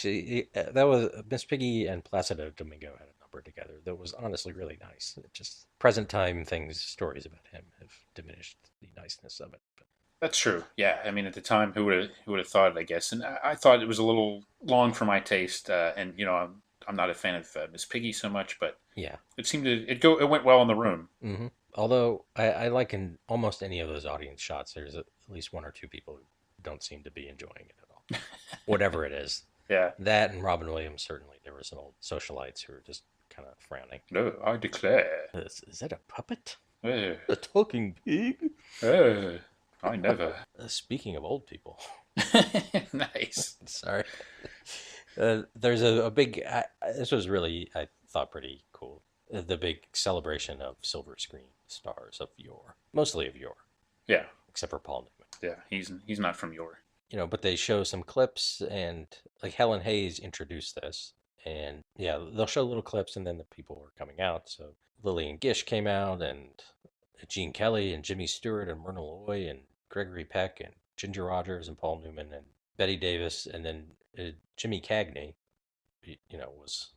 That was Miss Piggy and Placido Domingo had a number together that was honestly really nice. It just present time stories about him have diminished the niceness of it. But. That's true. Yeah, I mean, at the time, who would have thought it? I guess, and I thought it was a little long for my taste. And I'm not a fan of Miss Piggy so much, but yeah, it seemed it went well in the room. Mm-hmm. Although I like in almost any of those audience shots, there's at least one or two people who don't seem to be enjoying it at all, whatever it is. Yeah. That and Robin Williams, certainly. There were some old socialites who were just kind of frowning. No, I declare. Is that a puppet? A talking pig? I never. Speaking of old people. Nice. Sorry. There's a big... this was really, I thought, pretty cool. The big celebration of silver screen stars of yore. Mostly of yore. Yeah. Except for Paul Yeah, Newman. he's not from yore. But they show some clips, and like Helen Hayes introduced this, and yeah, they'll show little clips, and then the people were coming out. So Lillian Gish came out, and Gene Kelly, and Jimmy Stewart, and Myrna Loy, and Gregory Peck, and Ginger Rogers, and Paul Newman, and Betty Davis, and then Jimmy Cagney, was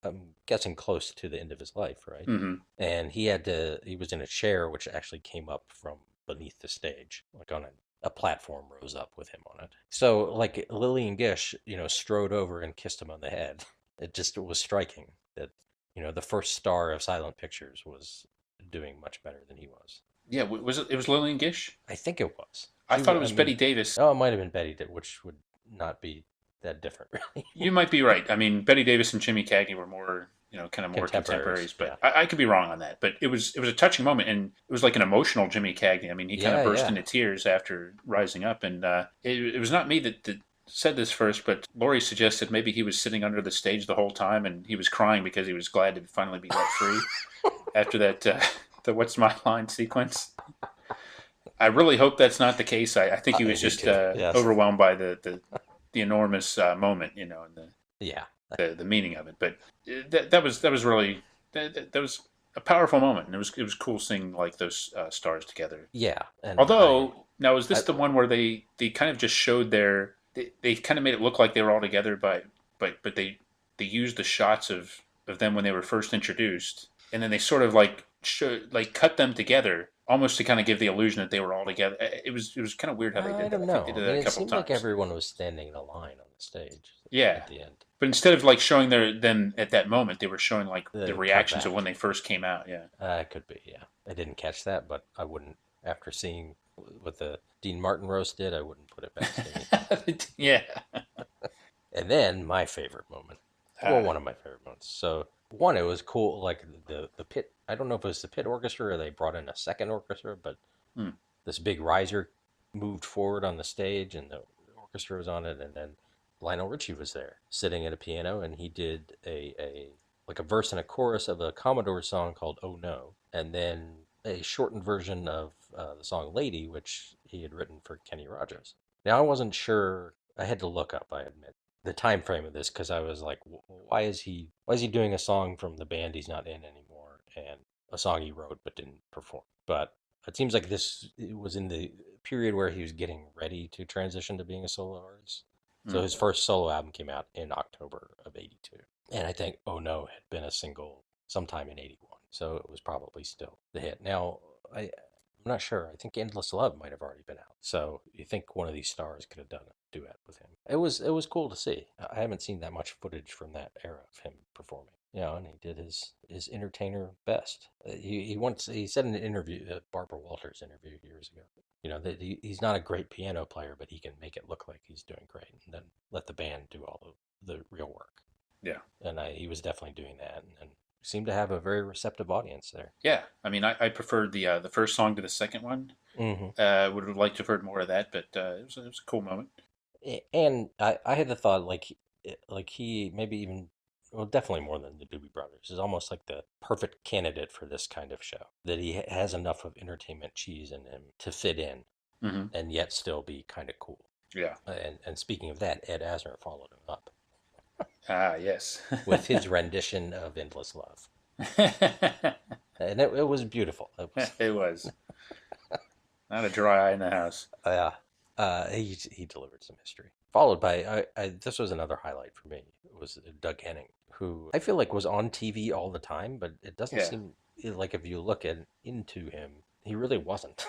I'm guessing close to the end of his life, right? Mm-hmm. And he was in a chair which actually came up from beneath the stage, like on a platform rose up with him on it. So like Lillian Gish, strode over and kissed him on the head. It was striking that, the first star of silent pictures was doing much better than he was. Yeah, it was Lillian Gish? I think it was. I thought it was Betty Davis. Oh, it might have been Betty, which would not be that different, really. You might be right. I mean, Betty Davis and Jimmy Cagney were more, kind of more contemporaries, but yeah. I could be wrong on that. But it was a touching moment, and it was like an emotional Jimmy Cagney. I mean, he kind of burst into tears after rising up, and it was not me that said this first, but Lori suggested maybe he was sitting under the stage the whole time, and he was crying because he was glad to finally be let free after that the "What's My Line" sequence. I really hope that's not the case. I think he was just overwhelmed by the enormous moment, and the meaning of it. But that was really that was a powerful moment, and it was cool seeing like those stars together. Yeah. Although now is this the one where they kind of just showed they kind of made it look like they were all together, but they used the shots of them when they were first introduced, and then they sort of like cut them together almost to kind of give the illusion that they were all together. It was kind of weird how they I did that. don't I think they know. I did mean, that a it couple seemed like times. everyone was standing in a line on the stage Yeah, at the end. but instead of like showing them at that moment, they were showing like the Cut reactions of back. when they first came out. Yeah. It could be, yeah. I didn't catch that, but I wouldn't, after seeing what the Dean Martin roast did, I wouldn't put it past him either. Yeah. And then my favorite moment. Well, Uh, one of my favorite moments. So, one, it was cool, like the pit, I don't know if it was the pit orchestra or they brought in a second orchestra, but hmm. this big riser moved forward on the stage and the orchestra was on it, and then Lionel Richie was there sitting at a piano, and he did a like a verse and a chorus of a Commodore song called "Oh No," and then a shortened version of the song "Lady," which he had written for Kenny Rogers. Now I wasn't sure. I had to look up, I admit, the time frame of this because I was like, why is he doing a song from the band he's not in anymore and a song he wrote but didn't perform? But it seems like this was in the period where he was getting ready to transition to being a solo artist. So Hmm. his first solo album came out in October of '82. And I think Oh No had been a single sometime in '81. So it was probably still the hit. Now, I'm not sure. I think Endless Love might have already been out. So you think one of these stars could have done a duet with him. It was cool to see. I haven't seen that much footage from that era of him performing. And he did his entertainer best. He said in an interview, a Barbara Walters interview years ago, that he's not a great piano player, but he can make it look like he's doing great, and then let the band do all the real work. Yeah. And he was definitely doing that, and seemed to have a very receptive audience there. Yeah. I mean, I preferred the first song to the second one. Hmm. Would have liked to have heard more of that, but it was a cool moment. And I had the thought like he maybe even, well, definitely more than the Doobie Brothers, is almost like the perfect candidate for this kind of show. That he has enough of entertainment cheese in him to fit in Hmm. and yet still be kind of cool. Yeah. And speaking of that, Ed Asner followed him up Ah, yes. with his rendition of Endless Love. And it was beautiful. It was, It was not a dry eye in the house. he delivered some history. Followed by, this was another highlight for me. It was Doug Henning, who I feel like was on TV all the time, but it doesn't Yeah. seem like if you look into him, he really wasn't.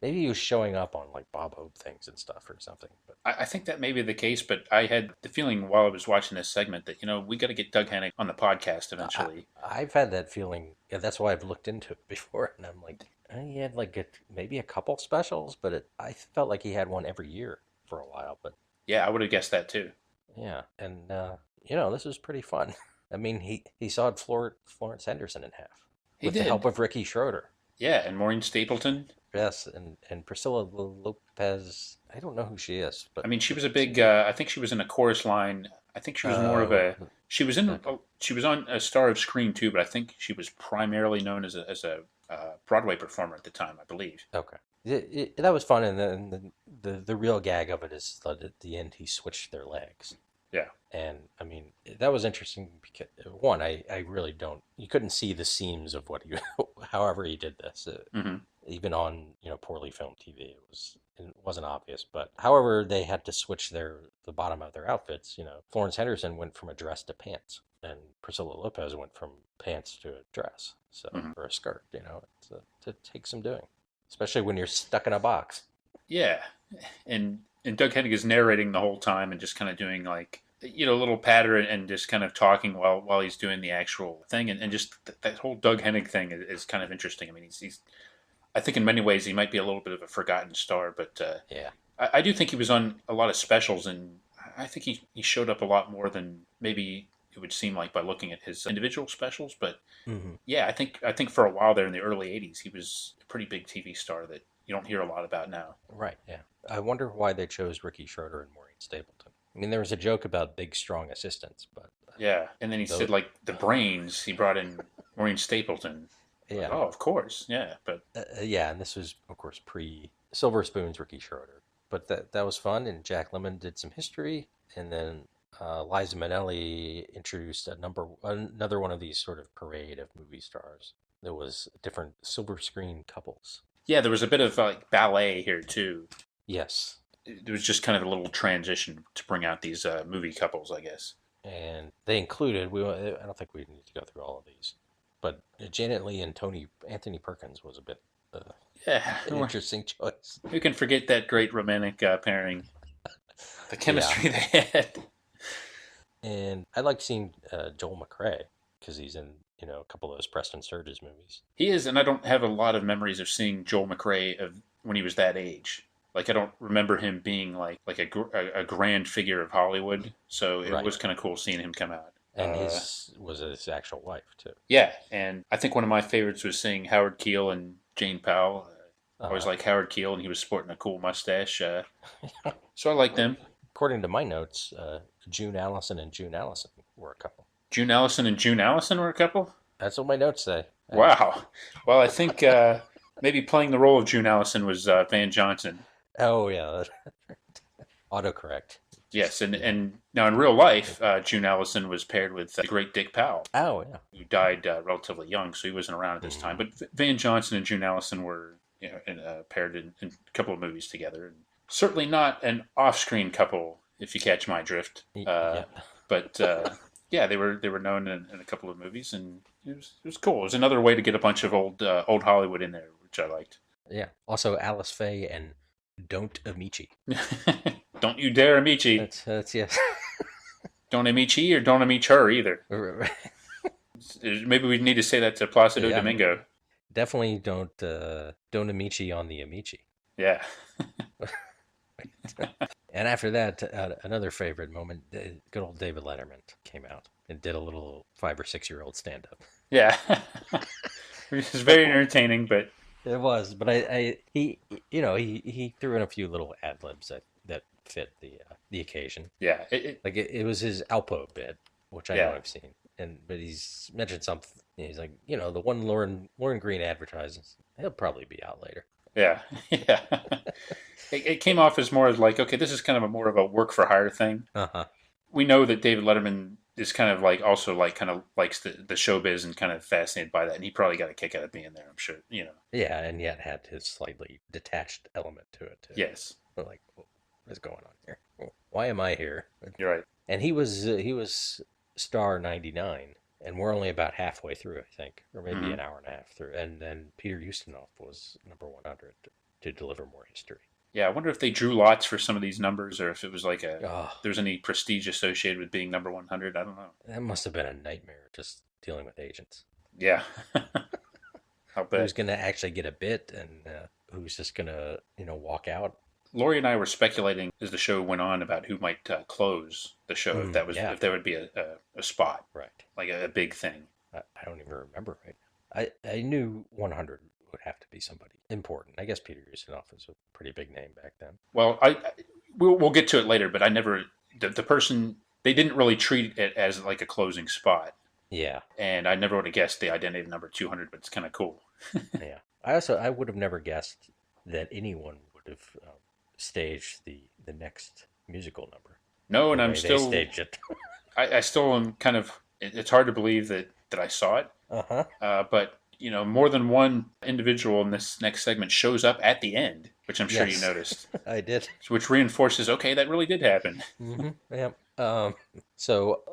Maybe he was showing up on like Bob Hope things and stuff or something. But I think that may be the case, but I had the feeling while I was watching this segment that, we got to get Doug Henning on the podcast I, eventually. I've had that feeling. Yeah, that's why I've looked into it before, and I'm like, he had like maybe a couple specials, but I felt like he had one every year for a while. But Yeah, I would have guessed that too. yeah, and this was pretty fun. I mean, he sawed Florence Henderson in half He with the help did. of Ricky Schroeder. Yeah, and Maureen Stapleton. Yes, and Priscilla Lopez. I don't know who she is, I but mean, she was a big. I think she was in a chorus line. I think she was more of oh, a. She was in. okay. She was on a Star of Screen too, but I think she was primarily known as a Broadway performer at the time. I believe. Okay. That was fun, and then the real gag of it is that at the end he switched their legs, Yeah. and I mean that was interesting because one, I really don't. You couldn't see the seams of what he, however he did this, Hmm. even on poorly filmed TV. It wasn't obvious, but however they had to switch the bottom of their outfits. Florence Henderson went from a dress to pants, and Priscilla Lopez went from pants to a dress, so Hmm. or a skirt. To take some doing, especially when you're stuck in a box. Yeah, and Doug Henning is narrating the whole time and just kind of doing like a little patter and just kind of talking while he's doing the actual thing and just that whole Doug Henning thing is kind of interesting. I mean, he's I think in many ways he might be a little bit of a forgotten star, but Yeah. I do think he was on a lot of specials, and I think he showed up a lot more than maybe it would seem like by looking at his individual specials. But Hmm. yeah, I think for a while there in the early '80s, he was a pretty big TV star that you don't hear a lot about now. Right. Yeah. I wonder why they chose Ricky Schroeder and Maureen Stapleton. I mean, there was a joke about big, strong assistants, but Yeah, and then he though, said like the brains. He brought in Maureen Stapleton. Like, yeah, oh, of course, yeah. But yeah, and this was, of course, pre Silver Spoon's Ricky Schroeder. But that was fun, and Jack Lemmon did some history, and then Liza Minnelli introduced another one of these sort of parade of movie stars. There was different silver screen couples. yeah, there was a bit of like ballet here too. Yes, There was just kind of a little transition to bring out these movie couples, I guess. and they included. I don't think we need to go through all of these. But Janet Leigh and Anthony Perkins was a bit Yeah, an interesting choice. who can forget that great romantic pairing? The Yeah, chemistry they had. and I like seeing Joel McCrea because he's in a couple of those Preston Sturges movies. He is, and I don't have a lot of memories of seeing Joel McCrea of when he was that age. Like I don't remember him being like a grand figure of Hollywood. So it Right, was kind of cool seeing him come out. and his was his actual wife too. Yeah, and I think one of my favorites was seeing Howard Keel and Jane Powell. I always Uh, like Howard Keel, and he was sporting a cool mustache. So I like them. According to my notes, June Allison and June Allison were a couple. June Allison and June Allison were a couple. That's what my notes say. Wow. Well, I think maybe playing the role of June Allison was Van Johnson. Oh yeah, autocorrect. Yes, and now in real life, June Allison was paired with the great Dick Powell, Oh yeah. who died relatively young, so he wasn't around at this time. Mhm. But Van Johnson and June Allison were paired in a couple of movies together. And certainly not an off-screen couple, if you catch my drift. Yeah. But yeah, they were known in a couple of movies, and it was cool. It was another way to get a bunch of old Hollywood in there, which I liked. Yeah. Also, Alice Faye and Don't Amici. Don't you dare Amici. That's yes. Don't Amici or don't Amici her either. Maybe we need to say that to Placido Yeah. Domingo. Definitely don't Amici on the Amici. Yeah. And after that, another favorite moment, good old David Letterman came out and did a little 5 or 6 year old stand up. Yeah. Which is very entertaining, but It was, but he threw in a few little ad libs that fit the occasion. yeah. Like it was his Alpo bit, which I know Yeah. I've seen, but he's mentioned something. He's like, the one Lauren Green advertises, he'll probably be out later. Yeah. Yeah. It came off as more as like, okay, this is kind of more of a work for hire thing. Uh-huh. We know that David Letterman is kind of like also like kind of likes the showbiz and kind of fascinated by that, and he probably got a kick out of being there. I'm sure, Yeah, and yet had his slightly detached element to it too. Yes, Like, what is going on here? Why am I here? you're right. And he was star 99, and we're only about halfway through, I think, or maybe Mhm. an hour and a half through. And then Peter Ustinov was number 100 to deliver more history. Yeah, I wonder if they drew lots for some of these numbers, or if it was like Oh, there's any prestige associated with being number 100. I don't know. that must have been a nightmare just dealing with agents. Yeah, I'll Who's bet. going to actually get a bit, and who's just going to, walk out? Lori and I were speculating as the show went on about who might close the show if Yeah, if there would be a spot right. like a big thing. I don't even remember right now. I knew 100 would have to be somebody important. I guess Peter Ustinov was a pretty big name back then. Well, we'll get to it later, but I never the person they didn't really treat it as like a closing spot, Yeah, and I never would have guessed the identity of number 200, but it's kind of cool. yeah. I would have never guessed that anyone would have staged the next musical number No, the and I'm way they still staged it. I still am kind of it's hard to believe that I saw it, Uh-huh. but more than one individual in this next segment shows up at the end, which I'm sure you Yes, noticed, I did. which reinforces okay that really did happen. Yeah. So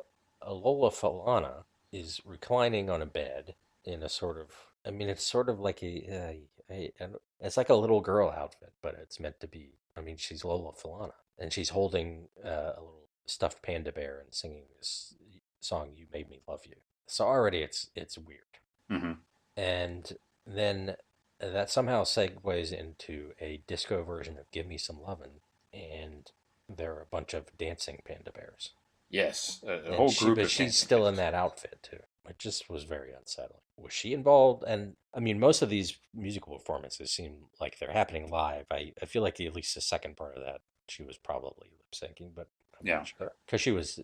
Lola Falana is reclining on a bed in a sort of, I mean, it's sort of like it's like a little girl outfit, but it's meant to be, I mean, she's Lola Falana, and she's holding a little stuffed panda bear and singing this song, "You Made Me Love You." So already it's weird. Hmm. And then that somehow segues into a disco version of "Give Me Some Lovin'," and there are a bunch of dancing panda bears. Yes, a And whole group of she's dancing still in kids. that outfit too. It just was very unsettling. Was she involved? And I mean, most of these musical performances seem like they're happening live. I feel like at least the second part of that, she was probably lip syncing, but I'm Yeah. not sure because she was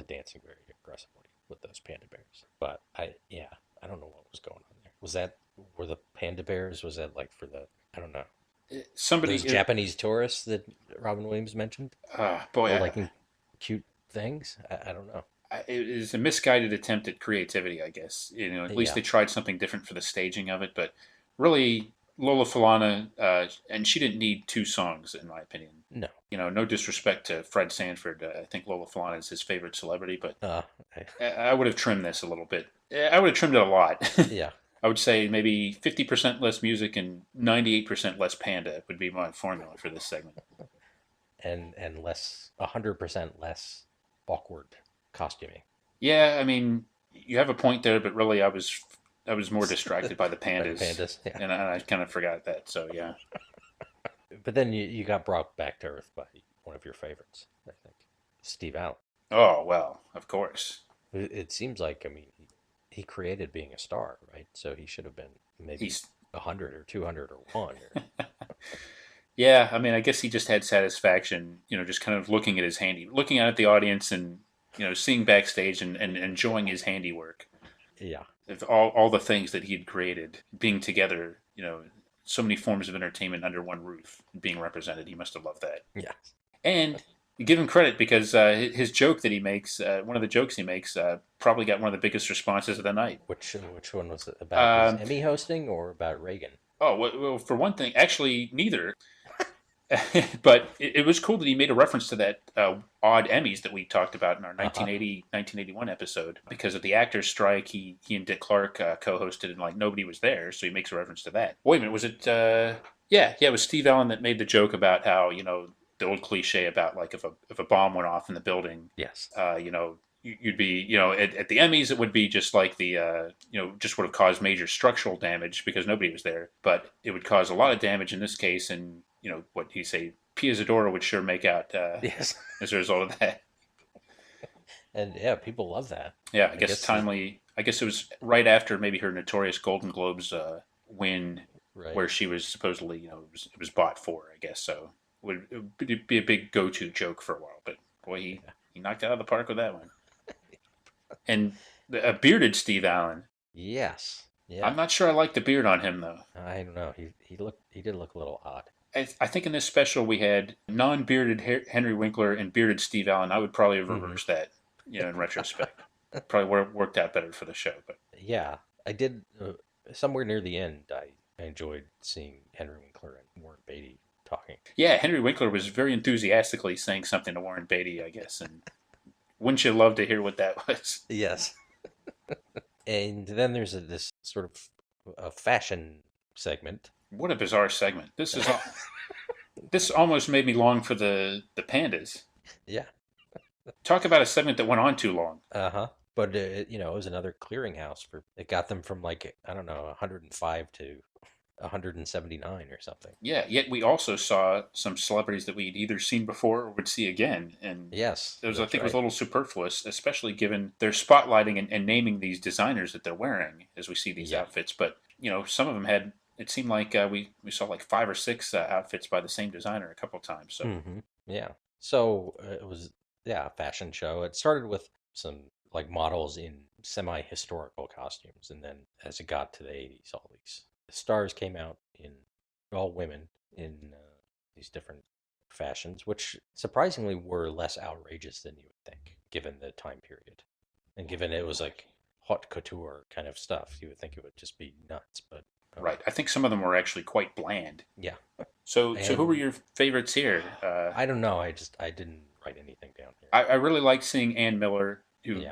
dancing very aggressively with those panda bears. But I don't know what was going on there. Were the panda bears? Was that like for the I don't know Somebody, those Japanese tourists that Robin Williams mentioned? boy, Or liking cute things? I don't know. it is a misguided attempt at creativity, I guess. At least Yeah. they tried something different for the staging of it, but really, Lola Falana, and she didn't need two songs, in my opinion. No. No disrespect to Fred Sanford. I think Lola Falana is his favorite celebrity, but I- I would have trimmed this a little bit. I would have trimmed it a lot. yeah. I would say maybe 50% less music and 98% less Panda would be my formula for this segment. And less 100% less awkward costuming. Yeah, I mean, you have a point there, but really, I was more distracted by the pandas, Pandas, yeah. and I kind of forgot that. So yeah, But then you got brought back to earth by one of your favorites, I think, Steve Allen. oh well, of course. It seems like, I mean, he created being a star, right? So he should have been maybe He's 100 or 200 or one. Or, Yeah, I mean, I guess he just had satisfaction, just kind of looking out at the audience and seeing backstage and enjoying his handiwork. yeah. Of all the things that he had created, being together, so many forms of entertainment under one roof, being represented. He must have loved that. Yeah. And you give him credit because his joke that he makes, one of the jokes he makes, probably got one of the biggest responses of the night. Which one was it about? His Emmy hosting or about Reagan? Oh, well, for one thing, actually, neither. But it was cool that he made a reference to that odd Emmys that we talked about in our 1981 episode. Because of the actors' strike, he and Dick Clark co-hosted, and nobody was there, so he makes a reference to that. Wait a minute, was it? Yeah, it was Steve Allen that made the joke about how the old cliche about if a bomb went off in the building, Yes. you'd be, at the Emmys, it would be just like just would have caused major structural damage because nobody was there, but it would cause a lot of damage in this case, and what he say, Pia Zadora would sure make out Yes. as a result of that. And yeah, people love that. Yeah, I guess timely. I guess it was right after maybe her notorious Golden Globes win, Right. where she was supposedly, it was bought for. I guess so. It would be a big go-to joke for a while, but boy, he knocked it out of the park with that one. And a bearded Steve Allen. Yes. Yeah. I'm not sure I like the beard on him though. I don't know. He did look a little odd. I think in this special we had non-bearded Henry Winkler and bearded Steve Allen. I would probably have reversed that, in retrospect. Probably worked out better for the show. But Yeah, I did. Somewhere near the end, I enjoyed seeing Henry Winkler and Warren Beatty talking. yeah, Henry Winkler was very enthusiastically saying something to Warren Beatty, I guess. And wouldn't you love to hear what that was? Yes. And then there's this sort of a fashion segment. What a bizarre segment. This almost made me long for the pandas. Yeah. Talk about a segment that went on too long. Uh-huh. But it was another clearinghouse it got them from I don't know, 105 to 179 or something. Yeah, yet we also saw some celebrities that we'd either seen before or would see again. And Yes. I think it was right. a little superfluous, especially given their spotlighting and naming these designers that they're wearing as we see these Yeah. outfits. But, some of them had, it seemed like we saw 5 or 6 outfits by the same designer a couple of times. So Mm-hmm. Yeah. So it was, a fashion show. It started with some models in semi-historical costumes, and then as it got to the 80s, all these stars came out all women in these different fashions, which surprisingly were less outrageous than you would think, given the time period, and given it was haute couture kind of stuff. You would think it would just be nuts, but right. I think some of them were actually quite bland. yeah. So who were your favorites here? I don't know. I didn't write anything down here. I really liked seeing Ann Miller, who,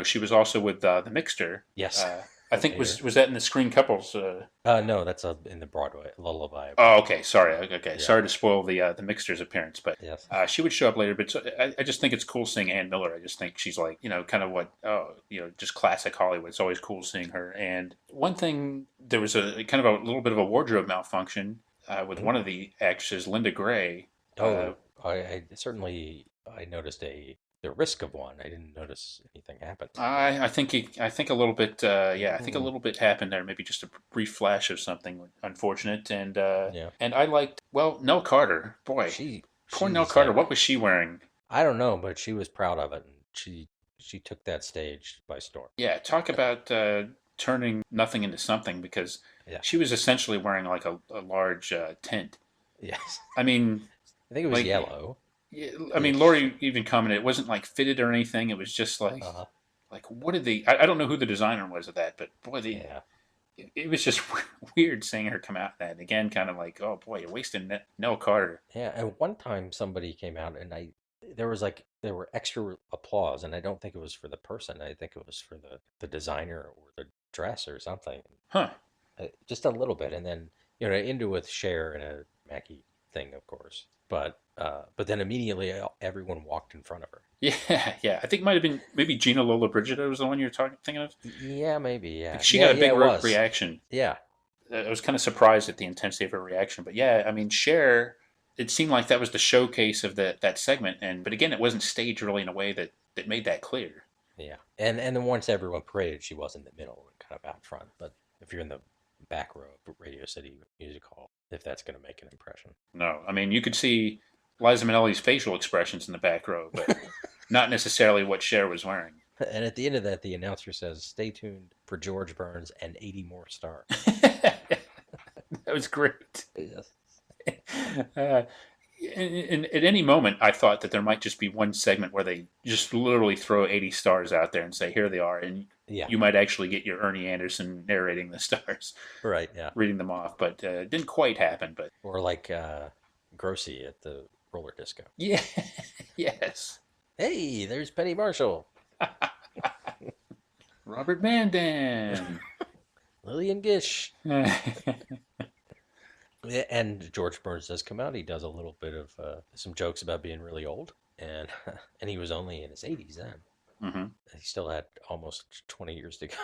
she was also with the Mixter. Yes. I think was that in the Screen Couples? No, that's in the Broadway Lullaby. Oh, okay. Sorry. Okay. Yeah. Sorry to spoil the Mixter's appearance, but Yes. she would show up later. But I just think it's cool seeing Ann Miller. I just think she's kind of what just classic Hollywood. It's always cool seeing her. And one thing, there was a kind of a little bit of a wardrobe malfunction with one of the actresses, Linda Gray. I certainly noticed the risk of one. I didn't notice anything happen. I think a little bit. I think a little bit happened there. Maybe just a brief flash of something unfortunate. And and I liked Nell Carter. Boy, poor Nell Carter. What was she wearing? I don't know, but she was proud of it, and she took that stage by storm. Yeah, talk about turning nothing into something, because she was essentially wearing a large tent. Yes. I mean, I think it was yellow. Yeah, I mean, Lori even commented it wasn't fitted or anything. It was just what did I don't know who the designer was of that, but boy, it was just weird seeing her come out that again, kind of like, oh boy, you're wasting Nell Carter. Yeah, and one time somebody came out and there were extra applause, and I don't think it was for the person. I think it was for the designer or the dress or something. Huh. Just a little bit, and then into with Cher and a Mackie thing, of course. But then immediately everyone walked in front of her. Yeah, yeah. I think it might have been maybe Gina Lollobrigida was the one you're thinking of. Yeah, maybe. Yeah, Because she yeah, got a yeah. big It was. reaction. Yeah, I was kind of surprised at the intensity of her reaction, but yeah, I mean, Cher. It seemed like that was the showcase of that segment, and but again, it wasn't staged really in a way that made that clear. yeah. And then once everyone paraded, she was in the middle and kind of out front. But if you're in the back row of Radio City Music Hall, if that's going to make an impression. No, I mean, you could see Liza Minnelli's facial expressions in the back row, but not necessarily what Cher was wearing. And at the end of that, the announcer says, "Stay tuned for George Burns and 80 more stars." That was great. Yes. Uh, at any moment, I thought that there might just be one segment where they just literally throw 80 stars out there and say, here they are. And Yeah. you might actually get your Ernie Anderson narrating the stars, Right. Yeah. reading them off. But it didn't quite happen. But Or like Grossi at the roller disco. yeah, yes. Hey, there's Penny Marshall. Robert Mandan. Lillian Gish. Yeah, and George Burns does come out. He does a little bit of some jokes about being really old, and and he was only in his 80s then. Mm-hmm. He still had almost 20 years to go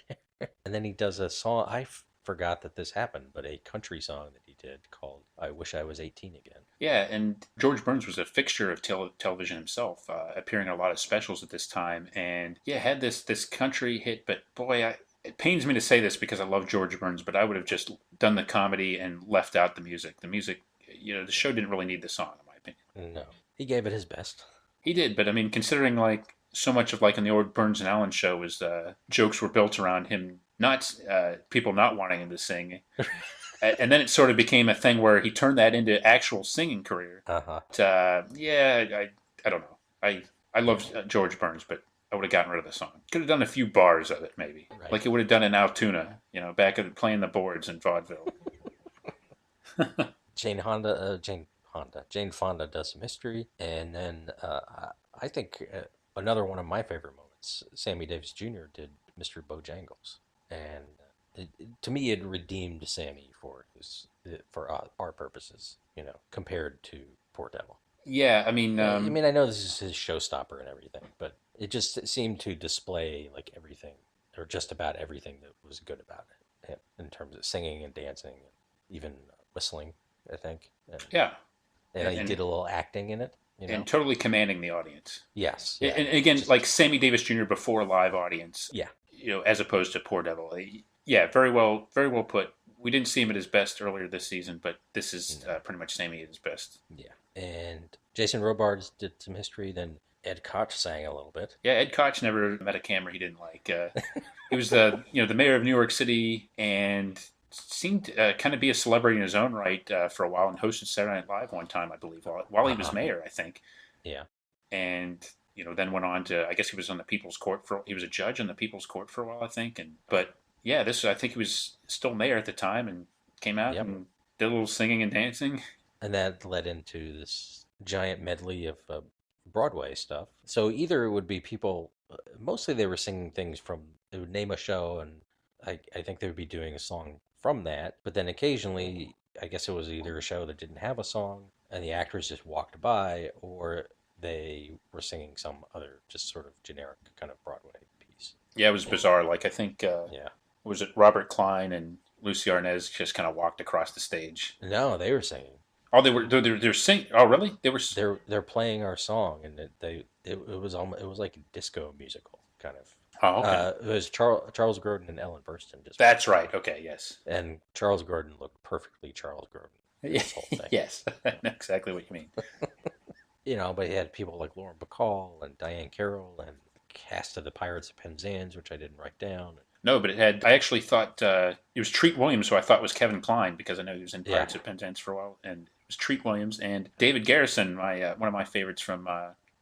there. And then he does a song. Forgot that this happened, but a country song that he did called "I Wish I Was 18 Again." Yeah, and George Burns was a fixture of television himself, appearing in a lot of specials at this time, and yeah, had this country hit. But boy, it pains me to say this because I love George Burns, but I would have just done the comedy and left out the music. The music, the show didn't really need the song, in my opinion. No, he gave it his best. He did, but I mean, considering like so much of like in the old Burns and Allen show was jokes were built around him, not people not wanting him to sing. And then it sort of became a thing where he turned that into actual singing career. Uh-huh. But, yeah, I don't know. I love George Burns, but I would have gotten rid of the song. Could have done a few bars of it, maybe. Right. Like it would have done in Altoona, back at playing the boards in vaudeville. Jane Fonda does some history, and then I think another one of my favorite moments, Sammy Davis Jr. did Mr. Bojangles, and to me it redeemed Sammy for our purposes, compared to Poor Devil. Yeah, I mean, I know this is his showstopper and everything, but it just seemed to display like everything, or just about everything that was good about it, in terms of singing and dancing, and even whistling, I think. yeah. And he did a little acting in it, And totally commanding the audience. Yes. Yeah. And again, like Sammy Davis Jr. before live audience. Yeah. As opposed to Poor Devil. Yeah, very well put. We didn't see him at his best earlier this season, but this is pretty much Sammy at his best. Yeah. And Jason Robards did some history. Then Ed Koch sang a little bit. Yeah, Ed Koch never met a camera he didn't like. He was the mayor of New York City and seemed to kind of be a celebrity in his own right for a while, and hosted Saturday Night Live one time, I believe, while he was mayor, I think. Yeah. And then went on to, I guess he was on the People's Court he was a judge on the People's Court for a while, I think. But yeah, I think he was still mayor at the time and came out and did a little singing and dancing. And that led into this giant medley of Broadway stuff. So either it would be people, mostly they were singing things from, they would name a show, and I think they would be doing a song from that. But then occasionally, I guess it was either a show that didn't have a song and the actors just walked by, or they were singing some other just sort of generic kind of Broadway piece. Yeah, it was bizarre. Like, I think, was it Robert Klein and Lucy Arnaz just kind of walked across the stage? No, they were singing. Oh, they're singing. Oh, really? They're playing our song, and it was like a disco musical kind of. Oh, okay. It was Charles Grodin and Ellen Burstyn. That's right. Okay, yes. And Charles Grodin looked perfectly Charles Grodin. This whole thing. Yes, I know exactly what you mean. But he had people like Lauren Bacall and Diane Carroll and cast of the Pirates of Penzance, which I didn't write down. No, but I actually thought it was Treat Williams, who I thought was Kevin Kline, because I know he was in Pirates of Penzance for a while, and it was Treat Williams and David Garrison, one of my favorites from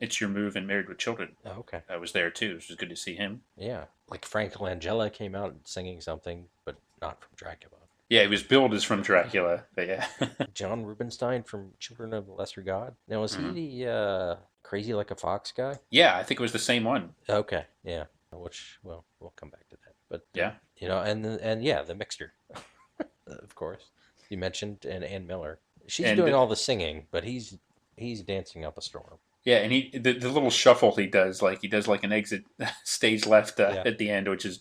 It's Your Move and Married with Children. Oh, okay. I was there too, which was good to see him. Yeah, like Frank Langella came out singing something, but not from Dracula. Yeah, he was billed as from Dracula, but yeah. John Rubinstein from Children of the Lesser God. Now, was Mhm. he the Crazy Like a Fox guy? Yeah, I think it was the same one. Okay, yeah. Which, well, we'll come back to that. But Yeah. and yeah, the mixture, of course. You mentioned and Ann Miller. She's And doing all the singing, but he's dancing up a storm. yeah, and the little shuffle he does, like he does like an exit stage left Yeah, at the end, which is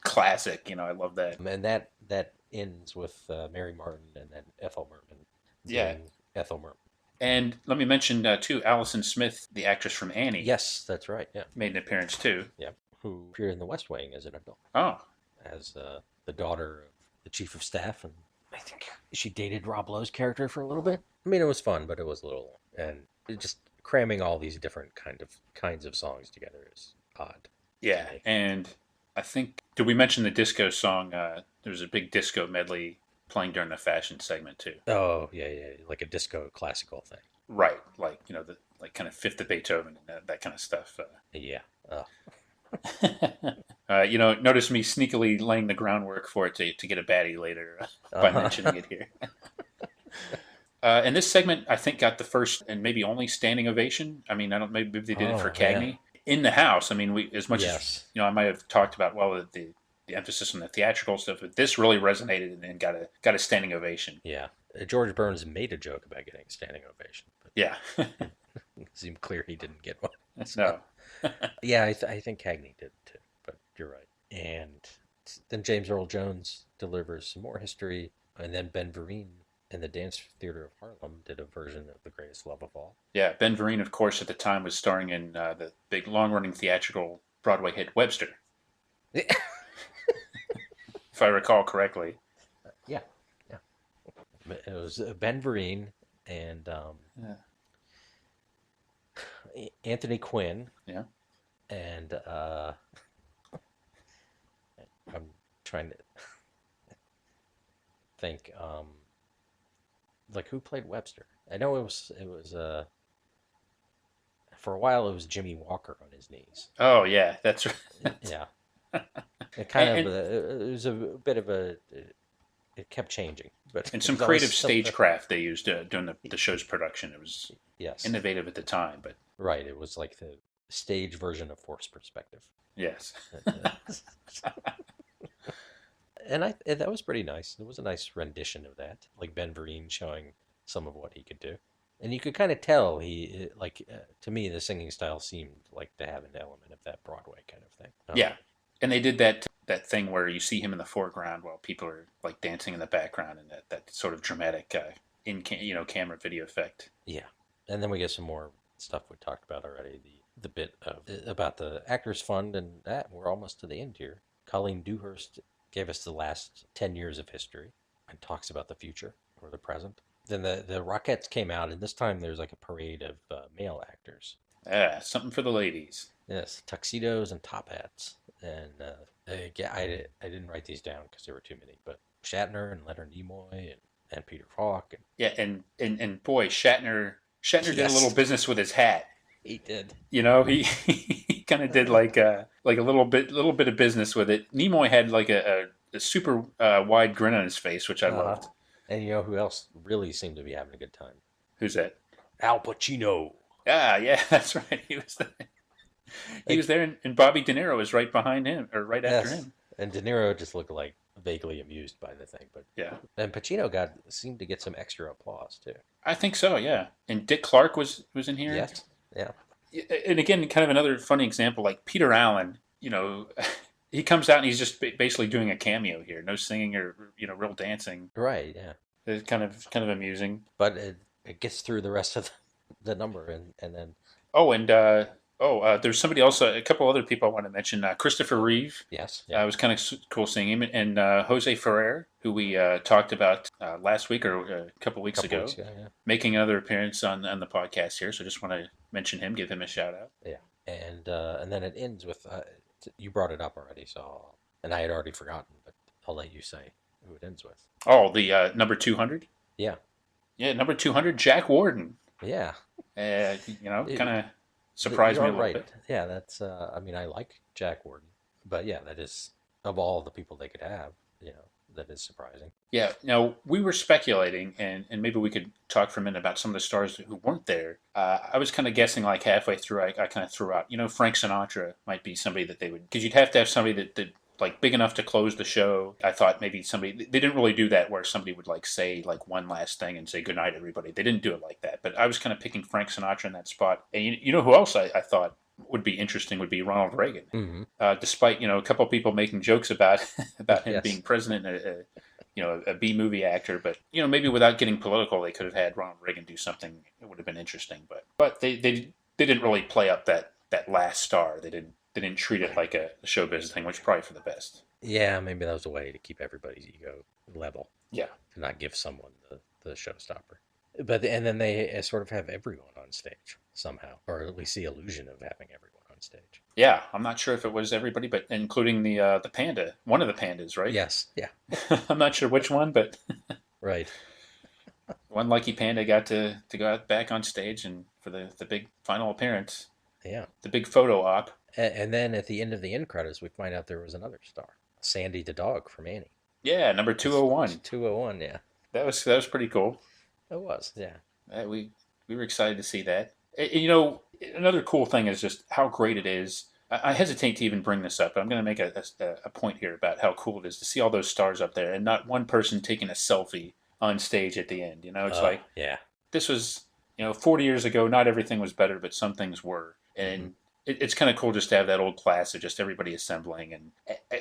classic. I love that. and that ends with Mary Martin and then Ethel Merman Yeah. being Ethel Merman. And let me mention too, Allison Smith, the actress from Annie, Yes, that's right. Yeah, made an appearance too. yeah. Who appeared in The West Wing as an adult, Oh, as the daughter of the chief of staff, and I think she dated Rob Lowe's character for a little bit. I mean, it was fun, but it was a little, and it just cramming all these different kinds of songs together is odd. yeah. And I think, did we mention the disco song? There was a big disco medley playing during the fashion segment too. Oh yeah, yeah, like a disco classical thing. Right, like the like kind of Fifth of Beethoven and that kind of stuff. Yeah. Notice me sneakily laying the groundwork for it to get a baddie later by mentioning it here. And this segment, I think, got the first and maybe only standing ovation. I mean, I don't maybe they did it for Cagney in the house. I mean, we as much as I might have talked about the emphasis on the theatrical stuff, but this really resonated and got a standing ovation. Yeah. George Burns made a joke about getting a standing ovation. But Yeah. it seemed clear he didn't get one. No. Yeah, I think Cagney did too, but you're right. And then James Earl Jones delivers some more history, and then Ben Vereen in the Dance Theater of Harlem did a version of The Greatest Love of All. Yeah, Ben Vereen, of course, at the time was starring in the big long-running theatrical Broadway hit Webster, if I recall correctly. Yeah, yeah. It was Ben Vereen and Anthony Quinn. Yeah. And I'm trying to think, like who played Webster? I know it was for a while it was Jimmy Walker on his knees. Oh yeah, that's right. Yeah. It kind of it was a bit of a it kept changing, but and some creative stagecraft they used during the show's production. It was innovative at the time, but right, it was like the stage version of forced perspective. Yes. And that was pretty nice. It was a nice rendition of that, like Ben Vereen showing some of what he could do, and you could kind of tell to me the singing style seemed like to have an element of that Broadway kind of thing. Yeah, and they did that thing where you see him in the foreground while people are like dancing in the background, and that sort of dramatic camera video effect. Yeah, and then we get some more stuff we talked about already. The bit about the Actors Fund, and we're almost to the end here. Colleen Dewhurst gave us the last 10 years of history and talks about the future or the present. Then the Rockettes came out, and this time there's like a parade of male actors. Yeah, something for the ladies. Yes, tuxedos and top hats. And I didn't write these down because there were too many, but Shatner and Leonard Nimoy and Peter Falk. Yeah, and boy, Shatner did a little business with his hat. He did. He kind of did like a little bit of business with it. Nimoy had like a super wide grin on his face, which I loved. And you know who else really seemed to be having a good time? Who's that? Al Pacino. Ah, yeah, that's right. He was there. He was there, and Bobby De Niro was right behind him, or right after him. And De Niro just looked like vaguely amused by the thing, but yeah. And Pacino seemed to get some extra applause too. I think so, yeah. And Dick Clark was in here. Yes. Yeah. And again, kind of another funny example, like Peter Allen, he comes out and he's just basically doing a cameo here. No singing or, real dancing. Right, yeah. It's kind of amusing. But it gets through the rest of the number and then... Oh, and there's somebody else, a couple other people I want to mention. Christopher Reeve. Yes. Yeah. It was kind of cool seeing him. And Jose Ferrer, who we talked about last week or a couple weeks ago, yeah. Making another appearance on the podcast here. So just want to mention him, give him a shout out. Yeah. And then it ends with, you brought it up already, and I had already forgotten, but I'll let you say who it ends with. Oh, the number 200? Yeah. Yeah, number 200, Jack Warden. Yeah. Kind of surprised me a little bit. Yeah, that's, I like Jack Warden, but yeah, that is, of all the people they could have, that is surprising. Yeah. Now we were speculating, and maybe we could talk for a minute about some of the stars who weren't there. I was kind of guessing like halfway through. I kind of threw out, Frank Sinatra might be somebody that they would, because you'd have to have somebody that like big enough to close the show. I thought maybe somebody, they didn't really do that where somebody would like say like one last thing and say goodnight everybody. They didn't do it like that. But I was kind of picking Frank Sinatra in that spot. And you know who else I thought would be interesting would be Ronald Reagan. Mm-hmm. Despite a couple of people making jokes about about him Yes. being president, a B movie actor, but maybe without getting political, they could have had Ronald Reagan do something that would have been interesting. But they didn't really play up that last star. They didn't treat it like a showbiz thing, which is probably for the best. Yeah, maybe that was a way to keep everybody's ego level. Yeah. To not give someone the showstopper. And then they sort of have everyone on stage somehow, or at least the illusion of having everyone on stage. Yeah, I'm not sure if it was everybody, but including the panda, one of the pandas, right? Yes, yeah. I'm not sure which one, but Right. one lucky panda got to go out back on stage and for the big final appearance. Yeah. The big photo op. And then at the end of the end credits, we find out there was another star, Sandy the dog from Annie. Yeah, number 201. 201, yeah. That was pretty cool. It was, yeah. We were excited to see that. Another cool thing is just how great it is. I hesitate to even bring this up, but I'm going to make a point here about how cool it is to see all those stars up there and not one person taking a selfie on stage at the end. It's like, yeah. This was, 40 years ago, not everything was better, but some things were. And it's kind of cool just to have that old class of just everybody assembling. And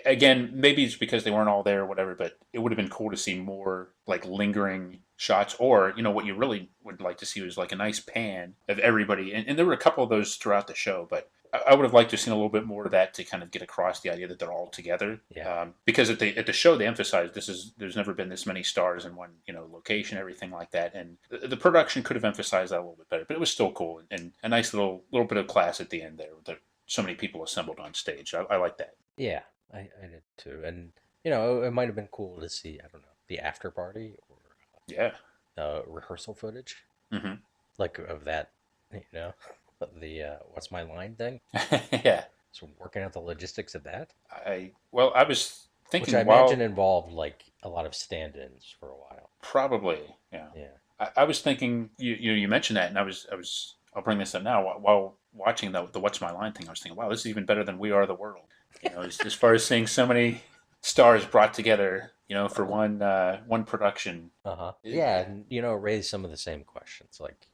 again, maybe it's because they weren't all there or whatever, but it would have been cool to see more like lingering shots, or what you really would like to see was like a nice pan of everybody. And there were a couple of those throughout the show, but I would have liked to have seen a little bit more of that to kind of get across the idea that they're all together. Yeah. Because at the show they emphasized there's never been this many stars in one location, everything like that, and the production could have emphasized that a little bit better. But it was still cool and a nice little bit of class at the end there. With so many people assembled on stage. I like that. Yeah, I did too. And it might have been cool to see, I don't know, the after party or Yeah. rehearsal footage, Mm-hmm. like of that, the what's my line thing. Yeah. So working out the logistics of that, I was thinking, which I imagine involved like a lot of stand-ins for a while. Probably, yeah. Yeah. I was thinking, you mentioned that, and I'll bring this up now. While watching the What's My Line thing, I was thinking, wow, this is even better than We Are the World. As far as seeing so many stars brought together, for one production. Uh-huh. Yeah, and raise some of the same questions. Like,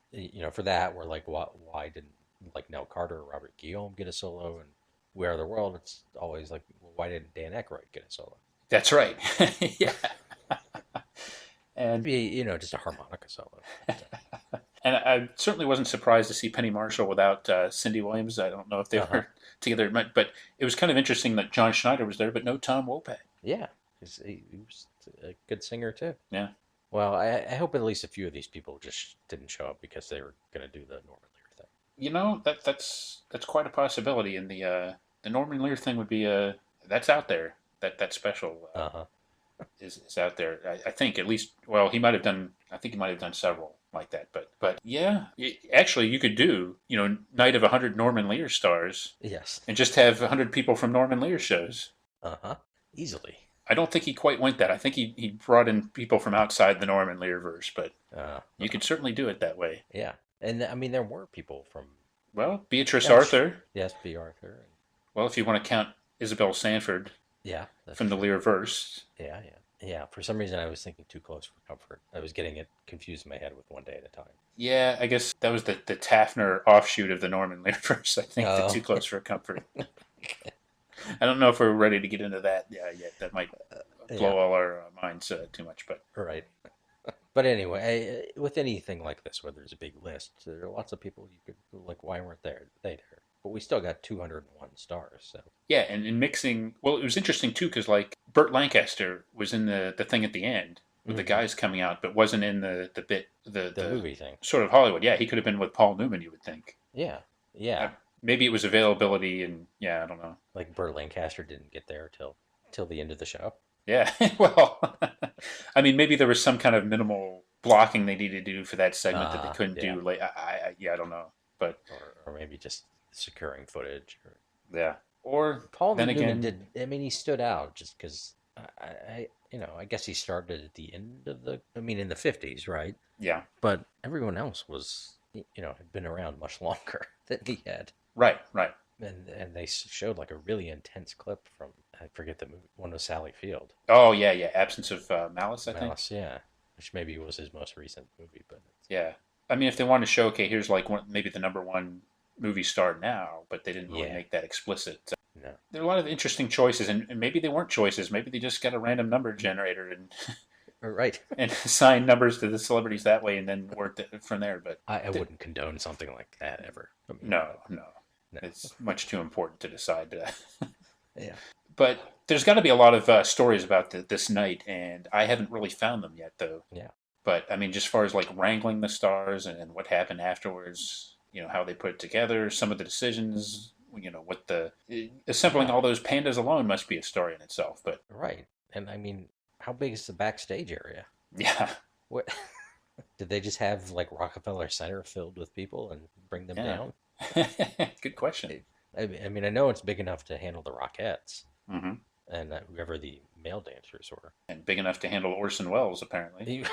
for that, we're like, why didn't like Nell Carter or Robert Guillaume get a solo? And We Are the World, it's always like, well, why didn't Dan Aykroyd get a solo? That's right. Yeah. And Be just a harmonica solo. and I certainly wasn't surprised to see Penny Marshall without Cindy Williams. I don't know if they were together, but it was kind of interesting that John Schneider was there, but no Tom Wopat. Yeah, he was a good singer too. Yeah. Well, I hope at least a few of these people just didn't show up because they were going to do the Norman Lear thing. That's quite a possibility, and the Norman Lear thing would be that's out there. That special is out there. I think at least. Well, he might have done. I think he might have done several like that. But yeah, actually, you could do night of 100 Norman Lear stars. Yes. And just have 100 people from Norman Lear shows. Easily. I don't think he quite went that. I think he brought in people from outside the Norman Lear verse, but you could certainly do it that way. Yeah, and I mean there were people from. Well, Beatrice Arthur. Yes, B. Arthur. Well, if you want to count Isabel Sanford. Yeah. From the Lear verse. Yeah. For some reason, I was thinking Too Close for Comfort. I was getting it confused in my head with One Day at a Time. Yeah, I guess that was the Taffner offshoot of the Norman Lear verse. I think the Too Close for Comfort. I don't know if we're ready to get into that yet. That might blow all our minds too much, but right. But anyway, with anything like this, where there's a big list, there are lots of people you could like. Why weren't they there? But we still got 201 stars. So yeah, and in mixing, well, it was interesting too because like Burt Lancaster was in the thing at the end with the guys coming out, but wasn't in the bit the movie thing. Sort of Hollywood. Yeah, he could have been with Paul Newman. You would think. Yeah. Maybe it was availability, and I don't know. Like Burt Lancaster didn't get there till the end of the show. Yeah, well, I mean, maybe there was some kind of minimal blocking they needed to do for that segment that they couldn't do. Like, I don't know, but or maybe just securing footage. Or Paul then Newman again, did. I mean, he stood out just because I guess he started at the end of in the 50s, right? Yeah. But everyone else was, had been around much longer than he had. Right. Right. And they showed like a really intense clip from, I forget the movie, one was Sally Field. Oh yeah, yeah. Absence of Malice, I think. Malice, yeah. Which maybe was his most recent movie, but Yeah. I mean, if they wanted to show, okay, here's like maybe the number one movie star now, but they didn't really yeah, make that explicit. no. There are a lot of interesting choices, and maybe they weren't choices. Maybe they just got a random number generator and Right. and assigned numbers to the celebrities that way, and then worked it from there. But I wouldn't condone something like that ever. no, no, No. it's much too important to decide. Yeah. But there's got to be a lot of stories about this night, and I haven't really found them yet, though. Yeah. But I mean, just as far as like wrangling the stars and what happened afterwards, how they put it together, some of the decisions, what assembling all those pandas alone must be a story in itself. But Right. And how big is the backstage area? yeah, What did they just have like Rockefeller Center filled with people and bring them Yeah. down? Good question. I know it's big enough to handle the Rockettes Hmm. and whoever the male dancers were. And big enough to handle Orson Welles, apparently. He-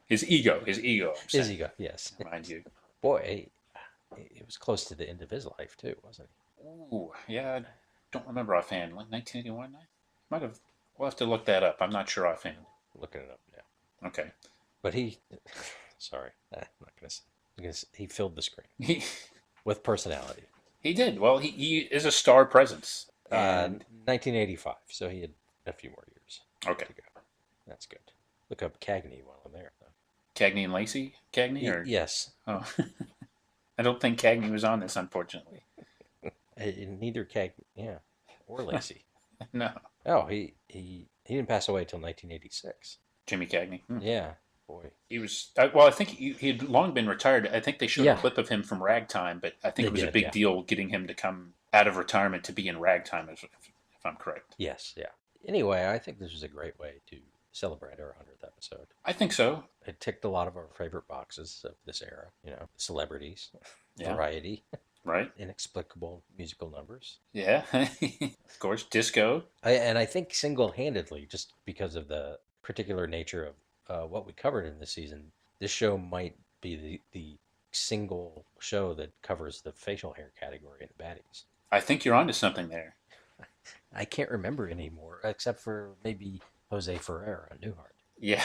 His ego, I'm His saying, ego, yes. mind you. Boy, it was close to the end of his life too, wasn't Ooh, yeah, I don't remember offhand. Like 1981, might have. We'll have to look that up. I'm not sure offhand. he? Looking it up now. Okay. But sorry, I'm not gonna say. He filled the screen He with personality. he did. Well, he is a star presence. And 1985, so he had a few more years okay, to go. That's good. Look up Cagney while I'm there, though. Cagney and Lacey, Cagney, or Yes. oh, I don't think Cagney was on this, unfortunately. Neither Cagney, yeah, or Lacey. No, Oh, he didn't pass away till 1986. Jimmy Cagney. Yeah, boy. He was well. I think he had long been retired. I think they showed Yeah. a clip of him from Ragtime, but I think They it was a did, big yeah. deal getting him to come out of retirement to be in Ragtime, if I'm correct. Yes, yeah. Anyway, I think this was a great way to celebrate our 100th episode. I think so. It ticked a lot of our favorite boxes of this era. Celebrities, Yeah. variety, Right? inexplicable musical numbers. Yeah. Of course, disco. And I think single-handedly, just because of the particular nature of what we covered in this season, this show might be the single show that covers the facial hair category in the baddies. I think you're onto something there. I can't remember anymore, except for maybe Jose Ferrer on Newhart. Yeah.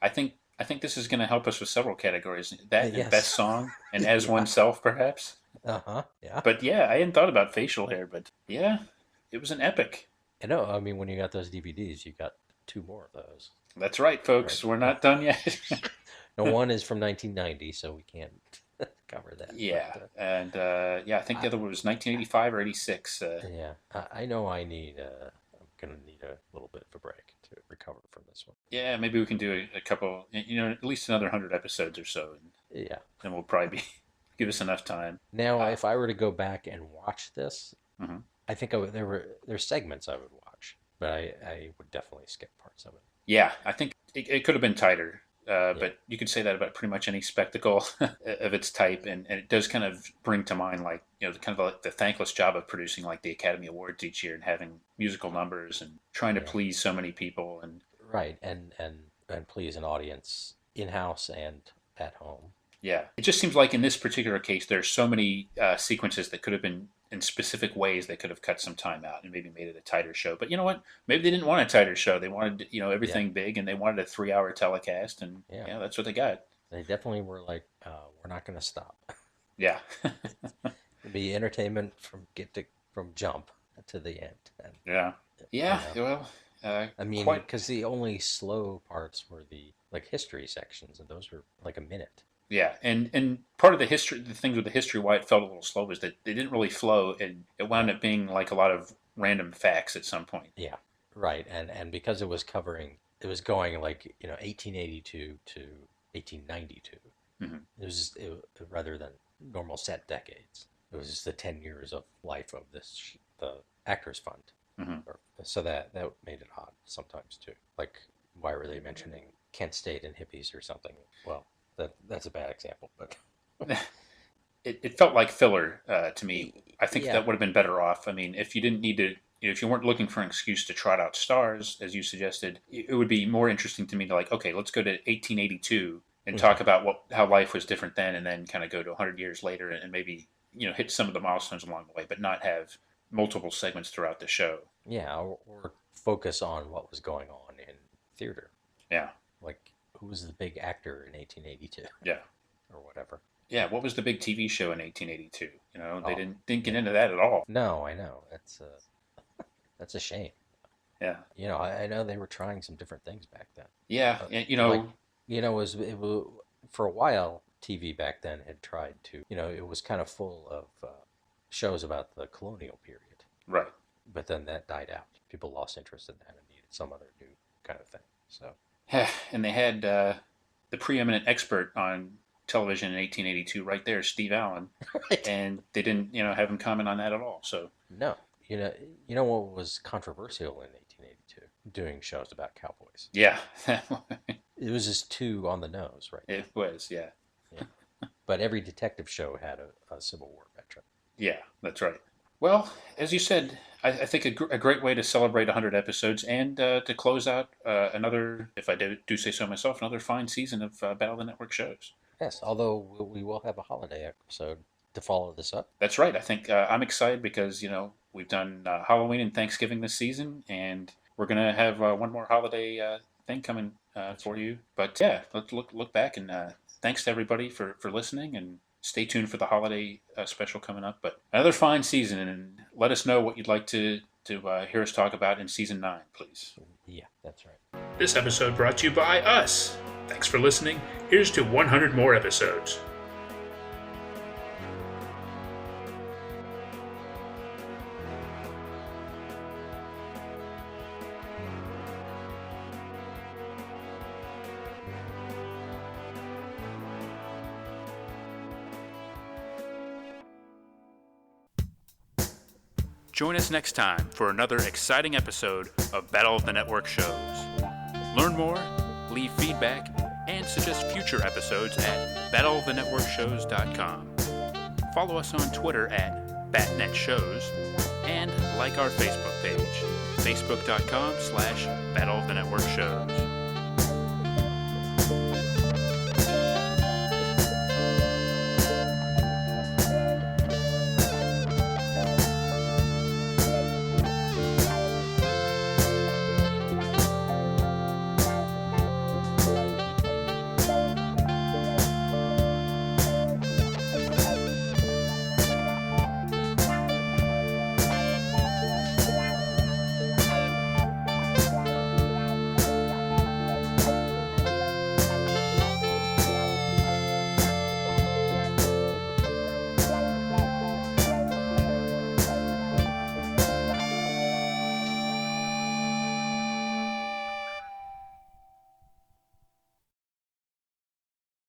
I think this is going to help us with several categories. That and Yes. best song, and as Yeah. oneself, perhaps. Uh-huh, yeah. But yeah, I hadn't thought about facial hair, but yeah, it was an epic. I know, when you got those DVDs, you got 2 more of those. That's right, folks. Right. We're not done yet. Now, one is from 1990, so we can't cover that. Yeah, But, and I think the other one was 1985 or 86. yeah, I know I'm going to need a little bit of a break to recover from this one. Yeah, maybe we can do a couple, at least another 100 episodes or so, and Yeah. then we'll probably give us enough time. Now, if I were to go back and watch this, Mhm. I think there's segments I would watch, but I would definitely skip parts of it. Yeah, I think it could have been tighter, but you could say that about pretty much any spectacle of its type, and it does kind of bring to mind like kind of like the thankless job of producing like the Academy Awards each year and having musical numbers and trying to please so many people and Right, and please an audience in-house and at home. yeah, it just seems like in this particular case there's so many sequences that could have been in specific ways they could have cut some time out and maybe made it a tighter show. But you know what? Maybe they didn't want a tighter show. They wanted everything big, and they wanted a 3-hour telecast, and Yeah. that's what they got. They definitely were like, we're not going to stop. Yeah. It'd be entertainment from jump to the end. And, Yeah. Yeah. Well, quite. because the only slow parts were the like history sections, and those were like a minute. Yeah, and part of the things with the history, why it felt a little slow, was that they didn't really flow, and it wound up being like a lot of random facts at some point. Yeah, right. And because it was going like 1882 to 1892. Mhm. It was rather than normal set decades. It was just the 10 years of life of the Actors Fund. Mhm. So that made it odd sometimes too. Like, why were they mentioning Kent State and hippies or something? Well, that's a bad example, but It felt like filler to me. I think Yeah. that would have been better off. I mean, if you didn't need to if you weren't looking for an excuse to trot out stars, as you suggested, it would be more interesting to me to like, okay, let's go to 1882 and talk about how life was different then, and then kind of go to 100 years later and maybe hit some of the milestones along the way, but not have multiple segments throughout the show. Yeah, or focus on what was going on in theater. Yeah. Like, who was the big actor in 1882? Yeah. Or whatever. Yeah, what was the big TV show in 1882? They didn't get into that at all. No, I know. That's a shame. Yeah. I know they were trying some different things back then. Yeah, it was for a while, TV back then had tried to, it was kind of full of shows about the colonial period. Right. But then that died out. People lost interest in that and needed some other new kind of thing. So. And they had the preeminent expert on television in 1882 right there, Steve Allen. Right. And they didn't, have him comment on that at all. So. No. You know what was controversial in 1882? Doing shows about cowboys. Yeah. It was just too on the nose, right? It was, yeah. But every detective show had a Civil War veteran. Yeah, that's right. Well, as you said, I think a great way to celebrate 100 episodes and to close out another, if I do say so myself, another fine season of Battle of the Network shows. Yes, although we will have a holiday episode to follow this up. That's right. I think I'm excited because, we've done Halloween and Thanksgiving this season, and we're going to have one more holiday thing coming for you. But yeah, let's look back, and thanks to everybody for listening, and stay tuned for the holiday special coming up. But another fine season, and let us know what you'd like to hear us talk about in Season 9, please. Yeah, that's right. This episode brought to you by us. Thanks for listening. Here's to 100 more episodes. Join us next time for another exciting episode of Battle of the Network shows. Learn more, leave feedback, and suggest future episodes at battleofthenetworkshows.com. Follow us on Twitter at BatNetShows, and like our Facebook page, facebook.com/Battle of the Network Shows.